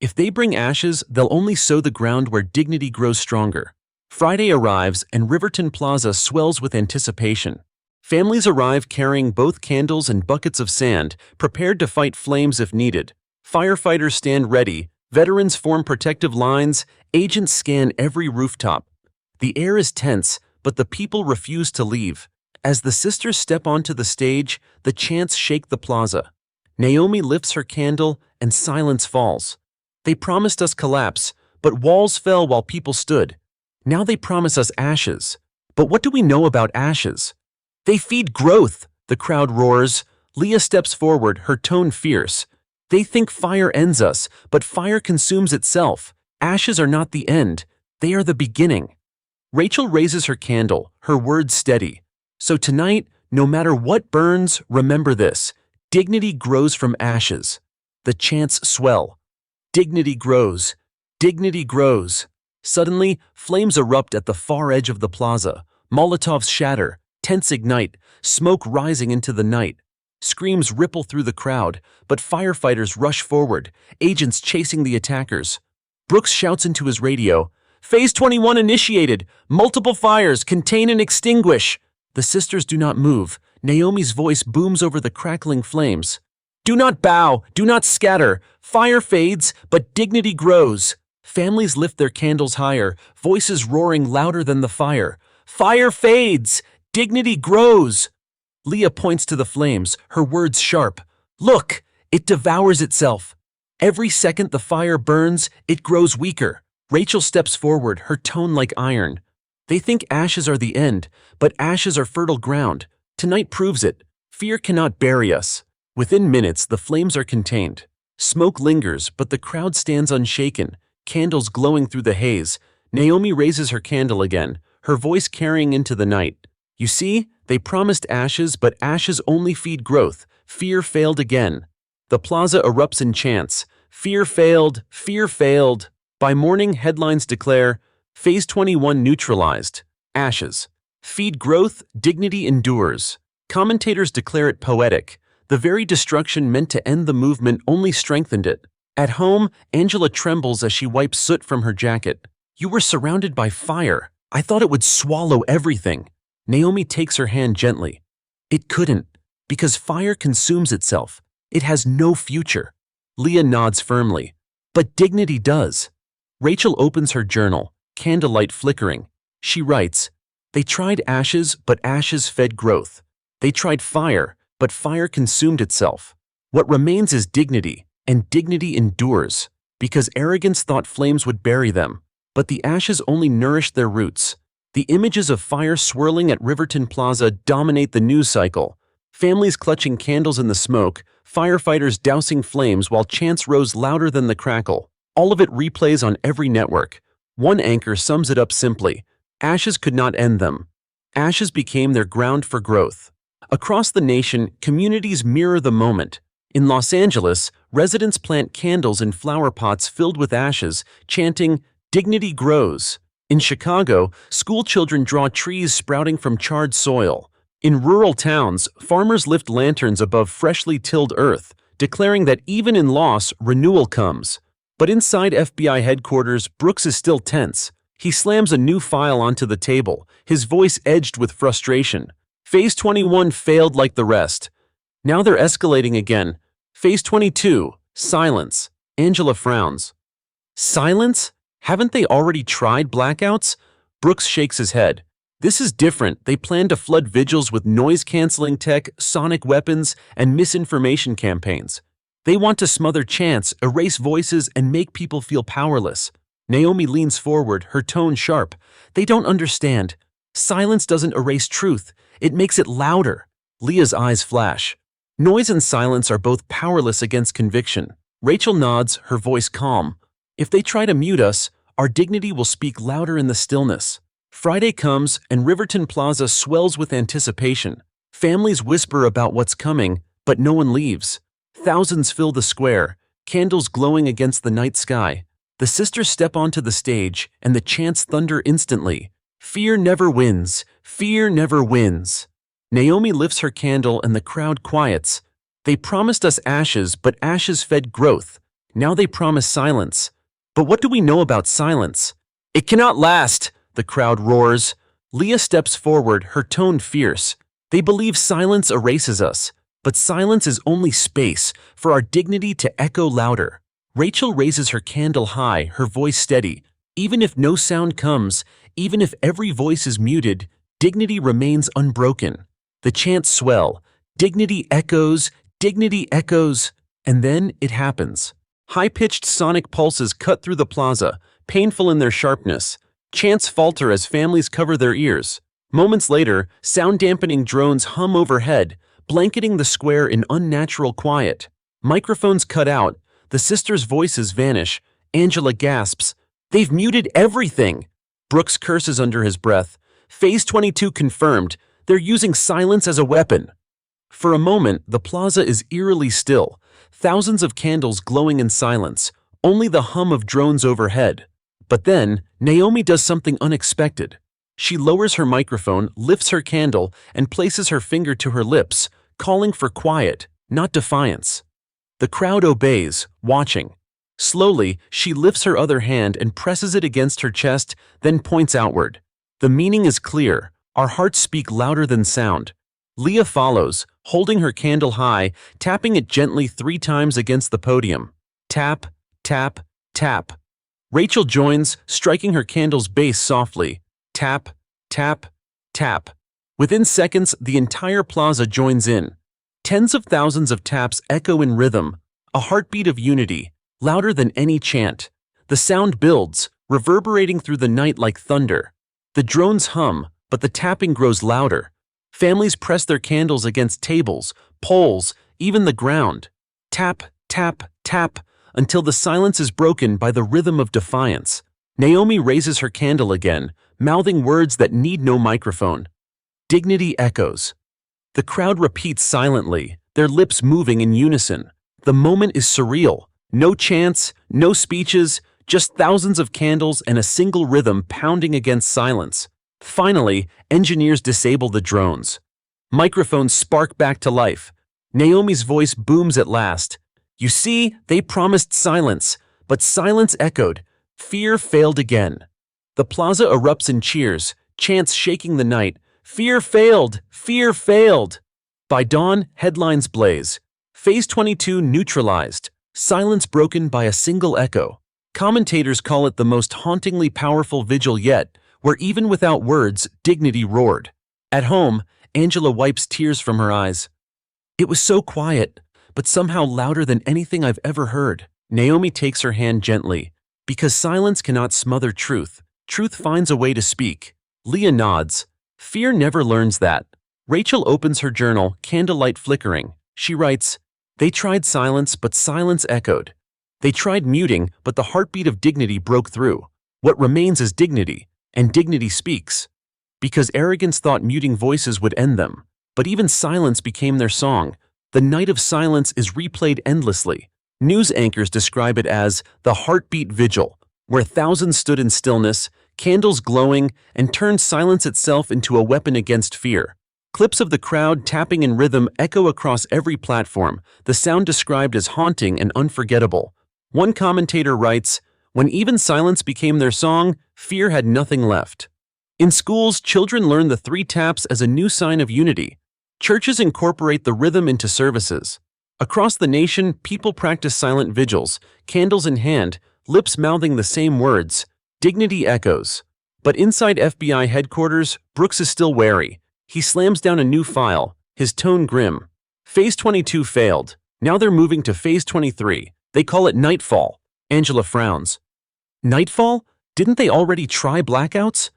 A: If they bring ashes, they'll only sow the ground where dignity grows stronger. Friday arrives and Riverton Plaza swells with anticipation. Families arrive carrying both candles and buckets of sand, prepared to fight flames if needed. Firefighters stand ready, veterans form protective lines, agents scan every rooftop. The air is tense, but the people refuse to leave. As the sisters step onto the stage, the chants shake the plaza. Naomi lifts her candle and silence falls. They promised us collapse, but walls fell while people stood. Now they promise us ashes. But what do we know about ashes? They feed growth, the crowd roars. Leah steps forward, her tone fierce. They think fire ends us, but fire consumes itself. Ashes are not the end, they are the beginning. Rachel raises her candle, her words steady. So tonight, no matter what burns, remember this. Dignity grows from ashes. The chants swell. Dignity grows. Dignity grows. Suddenly, flames erupt at the far edge of the plaza. Molotovs shatter, tents ignite, smoke rising into the night. Screams ripple through the crowd, but firefighters rush forward, agents chasing the attackers. Brooks shouts into his radio, Phase 21 initiated! Multiple fires! Contain and extinguish! The sisters do not move. Naomi's voice booms over the crackling flames. Do not bow! Do not scatter! Fire fades, but dignity grows. Families lift their candles higher, voices roaring louder than the fire. Fire fades! Dignity grows! Leah points to the flames, her words sharp. Look! It devours itself. Every second the fire burns, it grows weaker. Rachel steps forward, her tone like iron. They think ashes are the end, but ashes are fertile ground. Tonight proves it. Fear cannot bury us. Within minutes, the flames are contained. Smoke lingers, but the crowd stands unshaken, candles glowing through the haze. Naomi raises her candle again, her voice carrying into the night. You see, they promised ashes, but ashes only feed growth. Fear failed again. The plaza erupts in chants. Fear failed, fear failed. By morning, headlines declare, Phase 21 neutralized. Ashes. Feed growth, dignity endures. Commentators declare it poetic. The very destruction meant to end the movement only strengthened it. At home, Angela trembles as she wipes soot from her jacket. You were surrounded by fire. I thought it would swallow everything. Naomi takes her hand gently. It couldn't, because fire consumes itself. It has no future. Leah nods firmly. But dignity does. Rachel opens her journal, candlelight flickering. She writes, They tried ashes, but ashes fed growth. They tried fire, but fire consumed itself. What remains is dignity, and dignity endures, because arrogance thought flames would bury them, but the ashes only nourished their roots. The images of fire swirling at Riverton Plaza dominate the news cycle. Families clutching candles in the smoke, firefighters dousing flames while chants rose louder than the crackle. All of it replays on every network. One anchor sums it up simply: ashes could not end them. Ashes became their ground for growth. Across the nation, communities mirror the moment. In Los Angeles, residents plant candles in flower pots filled with ashes, chanting, "Dignity grows." In Chicago, school children draw trees sprouting from charred soil. In rural towns, farmers lift lanterns above freshly tilled earth, declaring that even in loss, renewal comes. But inside FBI headquarters, Brooks is still tense. He slams a new file onto the table, his voice edged with frustration. Phase 21 failed like the rest. Now they're escalating again. Phase 22, silence. Angela frowns. Silence? Haven't they already tried blackouts? Brooks shakes his head. This is different. They plan to flood vigils with noise-canceling tech, sonic weapons, and misinformation campaigns. They want to smother chants, erase voices, and make people feel powerless. Naomi leans forward, her tone sharp. They don't understand. Silence doesn't erase truth. It makes it louder. Leah's eyes flash. Noise and silence are both powerless against conviction. Rachel nods, her voice calm. If they try to mute us, our dignity will speak louder in the stillness. Friday comes, and Riverton Plaza swells with anticipation. Families whisper about what's coming, but no one leaves. Thousands fill the square, candles glowing against the night sky. The sisters step onto the stage, and the chants thunder instantly. Fear never wins. Fear never wins. Naomi lifts her candle, and the crowd quiets. They promised us ashes, but ashes fed growth. Now they promise silence. But what do we know about silence? It cannot last, the crowd roars. Leah steps forward, her tone fierce. They believe silence erases us, but silence is only space for our dignity to echo louder. Rachel raises her candle high, her voice steady. Even if no sound comes, even if every voice is muted, dignity remains unbroken. The chants swell. Dignity echoes, and then it happens. High-pitched sonic pulses cut through the plaza, painful in their sharpness. Chants falter as families cover their ears. Moments later, sound-dampening drones hum overhead, blanketing the square in unnatural quiet. Microphones cut out. The sisters' voices vanish. Angela gasps. They've muted everything. Brooks curses under his breath. Phase 22 confirmed. They're using silence as a weapon. For a moment, the plaza is eerily still. Thousands of candles glowing in silence. Only the hum of drones overhead. But then, Naomi does something unexpected. She lowers her microphone, lifts her candle, and places her finger to her lips, calling for quiet, not defiance. The crowd obeys, watching. Slowly, she lifts her other hand and presses it against her chest, then points outward. The meaning is clear. Our hearts speak louder than sound. Leah follows, holding her candle high, tapping it gently 3 times against the podium. Tap, tap, tap. Rachel joins, striking her candle's base softly. Tap, tap, tap. Within seconds, the entire plaza joins in. Tens of thousands of taps echo in rhythm, a heartbeat of unity, louder than any chant. The sound builds, reverberating through the night like thunder. The drones hum, but the tapping grows louder. Families press their candles against tables, poles, even the ground. Tap, tap, tap, until the silence is broken by the rhythm of defiance. Naomi raises her candle again, mouthing words that need no microphone. Dignity echoes. The crowd repeats silently, their lips moving in unison. The moment is surreal. No chants, no speeches, just thousands of candles and a single rhythm pounding against silence. Finally, engineers disable the drones. Microphones spark back to life. Naomi's voice booms at last. You see, they promised silence, but silence echoed. Fear failed again. The plaza erupts in cheers, chants shaking the night. Fear failed! Fear failed! By dawn, headlines blaze. Phase 22 neutralized. Silence broken by a single echo. Commentators call it the most hauntingly powerful vigil yet, where even without words, dignity roared. At home, Angela wipes tears from her eyes. It was so quiet, but somehow louder than anything I've ever heard. Naomi takes her hand gently. Because silence cannot smother truth, truth finds a way to speak. Leah nods. Fear never learns that. Rachel opens her journal, candlelight flickering. She writes, "They tried silence, but silence echoed. They tried muting, but the heartbeat of dignity broke through. What remains is dignity, and dignity speaks. Because arrogance thought muting voices would end them, but even silence became their song. The night of silence is replayed endlessly. News anchors describe it as the heartbeat vigil, where thousands stood in stillness, candles glowing, and turned silence itself into a weapon against fear. Clips of the crowd tapping in rhythm echo across every platform, the sound described as haunting and unforgettable. One commentator writes, when even silence became their song, fear had nothing left. In schools, children learn the 3 taps as a new sign of unity. Churches incorporate the rhythm into services. Across the nation, people practice silent vigils, candles in hand, lips mouthing the same words. Dignity echoes. But inside FBI headquarters, Brooks is still wary. He slams down a new file, his tone grim. Phase 22 failed. Now they're moving to Phase 23. They call it Nightfall. Angela frowns. Nightfall? Didn't they already try blackouts?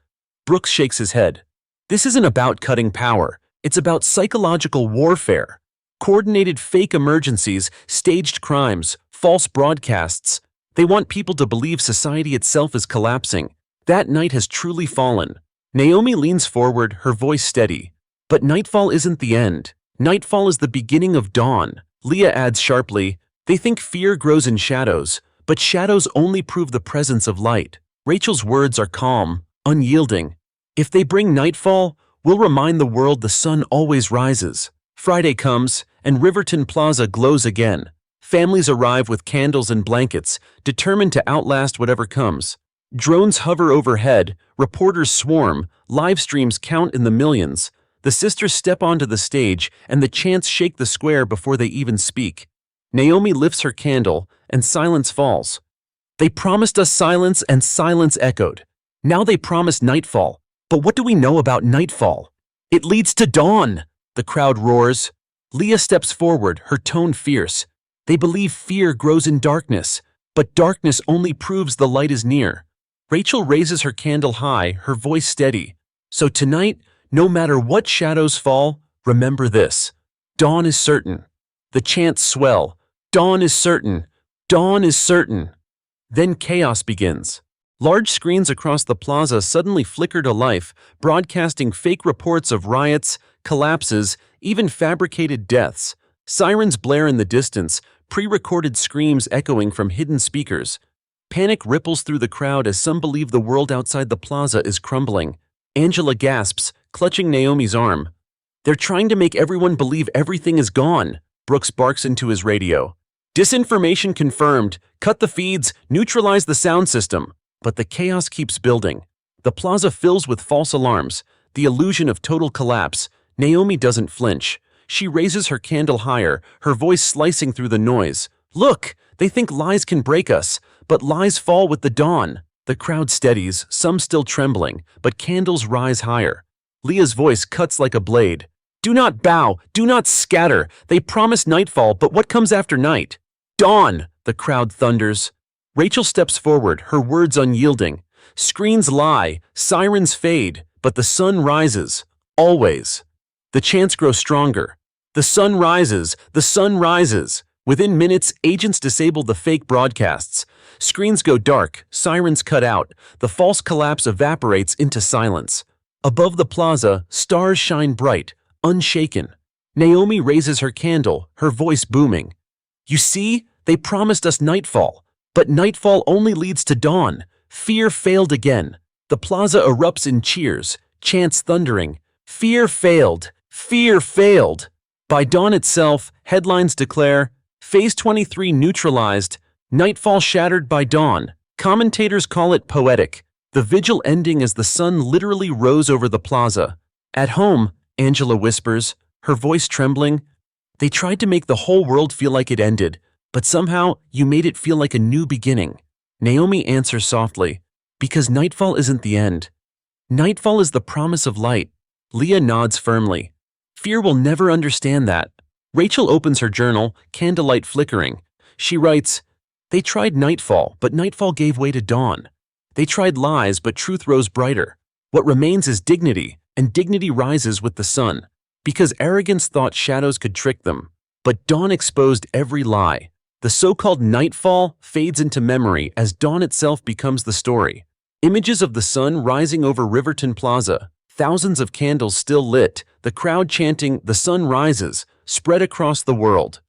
A: Brooks shakes his head. This isn't about cutting power. It's about psychological warfare. Coordinated fake emergencies, staged crimes, false broadcasts. They want people to believe society itself is collapsing. That night has truly fallen. Naomi leans forward, her voice steady. But nightfall isn't the end. Nightfall is the beginning of dawn. Leah adds sharply, they think fear grows in shadows, but shadows only prove the presence of light. Rachel's words are calm, unyielding. If they bring nightfall, we'll remind the world the sun always rises. Friday comes, and Riverton Plaza glows again. Families arrive with candles and blankets, determined to outlast whatever comes. Drones hover overhead, reporters swarm, live streams count in the millions. The sisters step onto the stage, and the chants shake the square before they even speak. Naomi lifts her candle, and silence falls. They promised us silence, and silence echoed. Now they promise nightfall. But what do we know about nightfall? It leads to dawn, the crowd roars. Leah steps forward, her tone fierce. They believe fear grows in darkness, but darkness only proves the light is near. Rachel raises her candle high, her voice steady. So tonight, no matter what shadows fall, remember this. Dawn is certain. The chants swell. Dawn is certain. Dawn is certain. Then chaos begins. Large screens across the plaza suddenly flicker to life, broadcasting fake reports of riots, collapses, even fabricated deaths. Sirens blare in the distance, pre-recorded screams echoing from hidden speakers. Panic ripples through the crowd as some believe the world outside the plaza is crumbling. Angela gasps, clutching Naomi's arm. They're trying to make everyone believe everything is gone, Brooks barks into his radio. Disinformation confirmed. Cut the feeds, neutralize the sound system. But the chaos keeps building. The plaza fills with false alarms, the illusion of total collapse. Naomi doesn't flinch. She raises her candle higher, her voice slicing through the noise. Look, they think lies can break us, but lies fall with the dawn. The crowd steadies, some still trembling, but candles rise higher. Leah's voice cuts like a blade. Do not bow, do not scatter. They promise nightfall, but what comes after night? Dawn, the crowd thunders. Rachel steps forward, her words unyielding. Screens lie, sirens fade, but the sun rises. Always. The chants grow stronger. The sun rises, the sun rises. Within minutes, agents disable the fake broadcasts. Screens go dark, sirens cut out. The false collapse evaporates into silence. Above the plaza, stars shine bright, unshaken. Naomi raises her candle, her voice booming. You see, they promised us nightfall. But nightfall only leads to dawn. Fear failed again. The plaza erupts in cheers, chants thundering. Fear failed. Fear failed. By dawn itself, headlines declare, Phase 23 neutralized, nightfall shattered by dawn. Commentators call it poetic. The vigil ending as the sun literally rose over the plaza. At home, Angela whispers, her voice trembling, they tried to make the whole world feel like it ended, but somehow you made it feel like a new beginning. Naomi answers softly, because nightfall isn't the end. Nightfall is the promise of light. Leah nods firmly. Fear will never understand that. Rachel opens her journal, candlelight flickering. She writes, "They tried nightfall, but nightfall gave way to dawn. They tried lies, but truth rose brighter. What remains is dignity, and dignity rises with the sun. Because arrogance thought shadows could trick them. But dawn exposed every lie. The so-called nightfall fades into memory as dawn itself becomes the story. Images of the sun rising over Riverton Plaza, thousands of candles still lit, the crowd chanting, 'The sun rises,' spread across the world.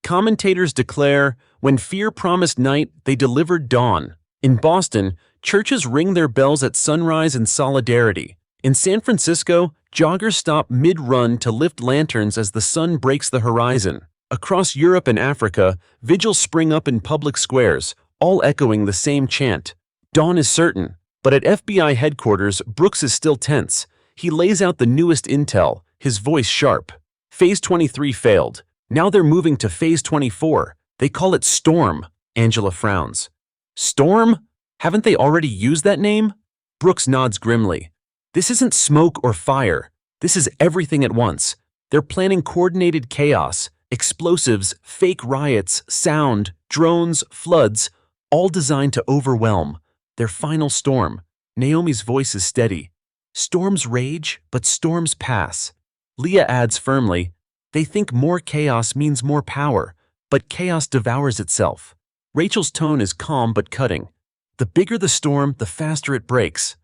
A: Commentators declare, when fear promised night, they delivered dawn. In Boston, churches ring their bells at sunrise in solidarity. In San Francisco, joggers stop mid-run to lift lanterns as the sun breaks the horizon. Across Europe and Africa, vigils spring up in public squares, all echoing the same chant. Dawn is certain. But at FBI headquarters, Brooks is still tense. He lays out the newest intel, his voice sharp. Phase 23 failed. Now they're moving to Phase 24. They call it Storm. Angela frowns. Storm? Haven't they already used that name? Brooks nods grimly. This isn't smoke or fire. This is everything at once. They're planning coordinated chaos, explosives, fake riots, sound, drones, floods, all designed to overwhelm. Their final storm. Naomi's voice is steady. Storms rage, but storms pass. Leah adds firmly, they think more chaos means more power, but chaos devours itself. Rachel's tone is calm but cutting. The bigger the storm, the faster it breaks.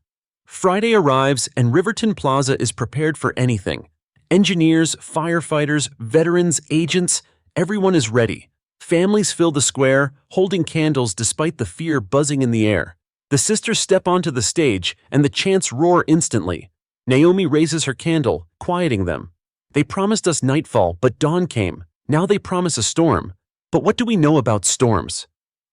A: Friday arrives and Riverton Plaza is prepared for anything. Engineers, firefighters, veterans, agents, everyone is ready. Families fill the square, holding candles despite the fear buzzing in the air. The sisters step onto the stage and the chants roar instantly. Naomi raises her candle, quieting them. They promised us nightfall, but dawn came. Now they promise a storm. But what do we know about storms?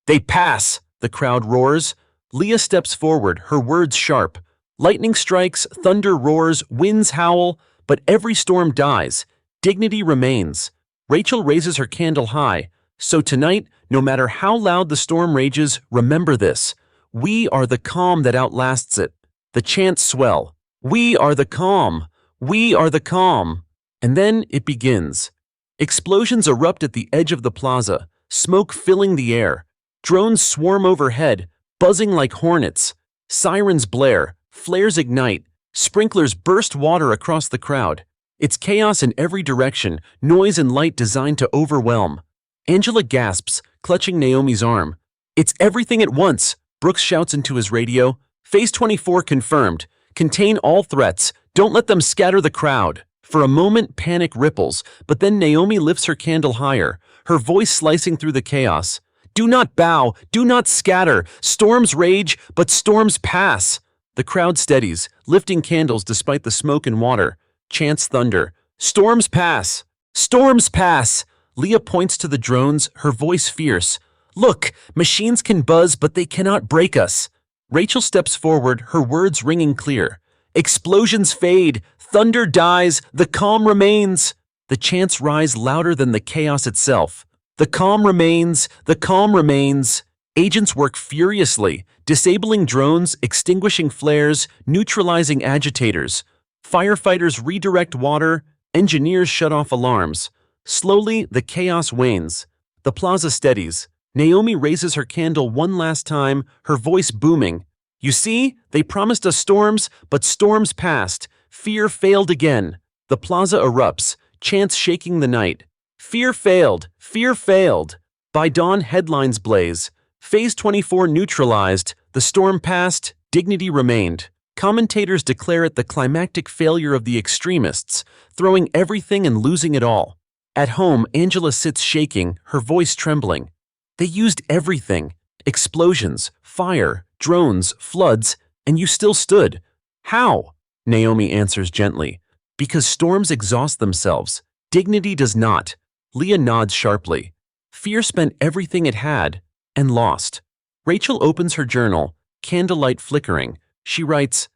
A: They pass, the crowd roars. Leah steps forward, her words sharp. Lightning strikes, thunder roars, winds howl, but every storm dies. Dignity remains. Rachel raises her candle high. So tonight, no matter how loud the storm rages, remember this. We are the calm that outlasts it. The chants swell. We are the calm. We are the calm. And then it begins. Explosions erupt at the edge of the plaza, smoke filling the air. Drones swarm overhead, buzzing like hornets. Sirens blare, flares ignite, sprinklers burst water across the crowd. It's chaos in every direction, noise and light designed to overwhelm. Angela gasps, clutching Naomi's arm. It's everything at once, Brooks shouts into his radio. Phase 24 confirmed. Contain all threats. Don't let them scatter the crowd. For a moment, panic ripples, but then Naomi lifts her candle higher, her voice slicing through the chaos. Do not bow, do not scatter. Storms rage, but storms pass. The crowd steadies, lifting candles despite the smoke and water. Chants thunder. Storms pass. Storms pass. Leah points to the drones, her voice fierce. Look, machines can buzz, but they cannot break us. Rachel steps forward, her words ringing clear. Explosions fade, thunder dies, the calm remains. The chants rise louder than the chaos itself. The calm remains, the calm remains. Agents work furiously, disabling drones, extinguishing flares, neutralizing agitators. Firefighters redirect water, engineers shut off alarms. Slowly, the chaos wanes. The plaza steadies. Naomi raises her candle one last time, her voice booming. You see, they promised us storms, but storms passed. Fear failed again. The plaza erupts, chants shaking the night. Fear failed, fear failed. By dawn, headlines blaze. Phase 24 neutralized, the storm passed, dignity remained. Commentators declare it the climactic failure of the extremists, throwing everything and losing it all. At home, Angela sits shaking, her voice trembling. They used everything. Explosions, fire, drones, floods, and you still stood. How? Naomi answers gently. Because storms exhaust themselves. Dignity does not. Leah nods sharply. Fear spent everything it had and lost. Rachel opens her journal, candlelight flickering. She writes,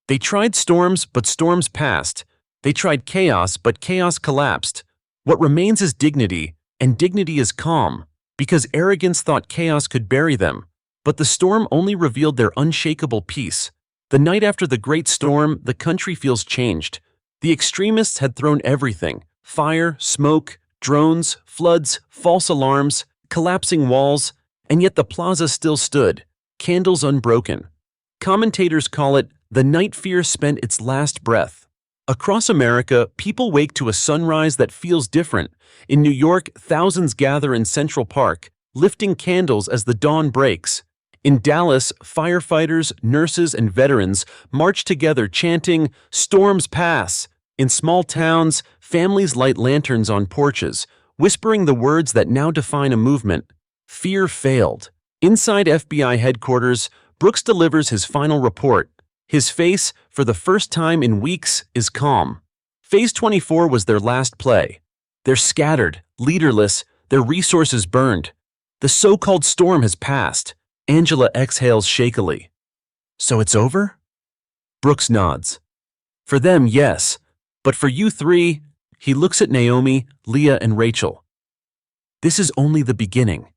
A: They tried storms, but storms passed. They tried chaos, but chaos collapsed. What remains is dignity, and dignity is calm, because arrogance thought chaos could bury them. But the storm only revealed their unshakable peace. The night after the great storm, the country feels changed. The extremists had thrown everything: fire, smoke, drones, floods, false alarms, collapsing walls, and yet the plaza still stood, candles unbroken. Commentators call it the night fear spent its last breath. Across America, people wake to a sunrise that feels different. In New York, thousands gather in Central Park, lifting candles as the dawn breaks. In Dallas, firefighters, nurses, and veterans march together chanting, "Storms pass." In small towns, families light lanterns on porches, whispering the words that now define a movement. Fear failed. Inside FBI headquarters, Brooks delivers his final report. His face, for the first time in weeks, is calm. Phase 24 was their last play. They're scattered, leaderless, their resources burned. The so-called storm has passed. Angela exhales shakily. So it's over? Brooks nods. For them, yes. But for you three, he looks at Naomi, Leah, and Rachel. This is only the beginning.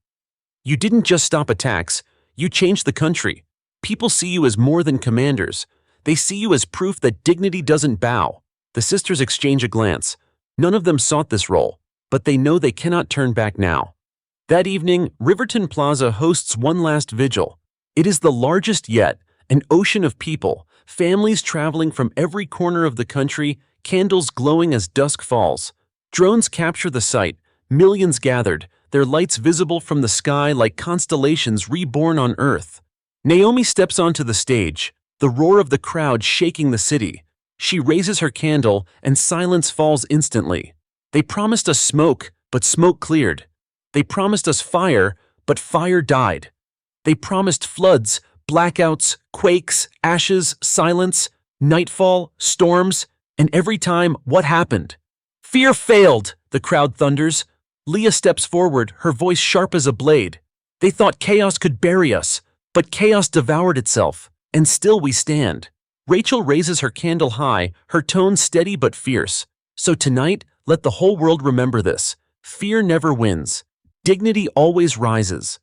A: You didn't just stop attacks, you changed the country. People see you as more than commanders. They see you as proof that dignity doesn't bow. The sisters exchange a glance. None of them sought this role, but they know they cannot turn back now. That evening, Riverton Plaza hosts one last vigil. It is the largest yet, an ocean of people, families traveling from every corner of the country, candles glowing as dusk falls. Drones capture the site, millions gathered, their lights visible from the sky like constellations reborn on Earth. Naomi steps onto the stage, the roar of the crowd shaking the city. She raises her candle, and silence falls instantly. They promised us smoke, but smoke cleared. They promised us fire, but fire died. They promised floods, blackouts, quakes, ashes, silence, nightfall, storms, and every time, what happened? Fear failed, the crowd thunders. Leah steps forward, her voice sharp as a blade. They thought chaos could bury us, but chaos devoured itself, and still we stand. Rachel raises her candle high, her tone steady but fierce. So tonight, let the whole world remember this. Fear never wins. Dignity always rises.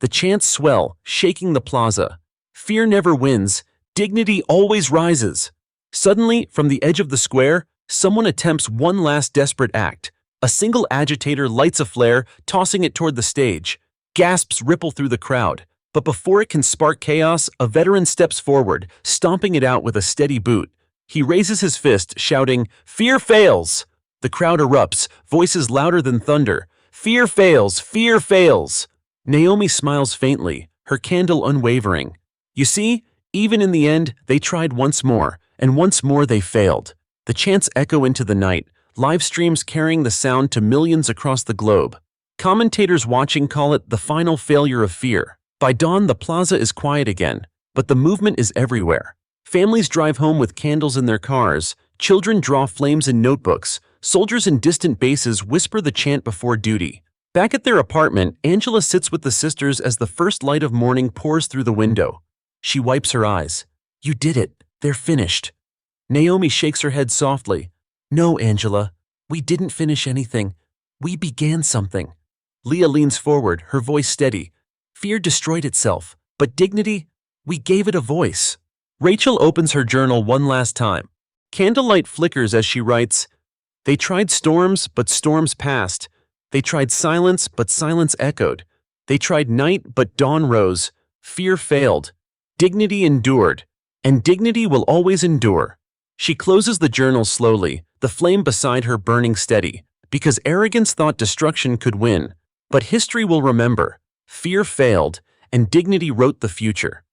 A: The chants swell, shaking the plaza. Fear never wins. Dignity always rises. Suddenly, from the edge of the square, someone attempts one last desperate act. A single agitator lights a flare, tossing it toward the stage. Gasps ripple through the crowd. But before it can spark chaos, a veteran steps forward, stomping it out with a steady boot. He raises his fist, shouting, "Fear fails!" The crowd erupts, voices louder than thunder. "Fear fails! Fear fails!" Naomi smiles faintly, her candle unwavering. You see, even in the end, they tried once more, and once more they failed. The chants echo into the night, live streams carrying the sound to millions across the globe. Commentators watching call it the final failure of fear. By dawn, the plaza is quiet again, but the movement is everywhere. Families drive home with candles in their cars, children draw flames in notebooks, soldiers in distant bases whisper the chant before duty. Back at their apartment, Angela sits with the sisters as the first light of morning pours through the window. She wipes her eyes. "You did it. They're finished." Naomi shakes her head softly. "No, Angela. We didn't finish anything. We began something." Leah leans forward, her voice steady. "Fear destroyed itself, but dignity, we gave it a voice." Rachel opens her journal one last time. Candlelight flickers as she writes, "They tried storms, but storms passed. They tried silence, but silence echoed. They tried night, but dawn rose. Fear failed. Dignity endured. And dignity will always endure." She closes the journal slowly, the flame beside her burning steady, because arrogance thought destruction could win. But history will remember. Fear failed, and dignity wrote the future.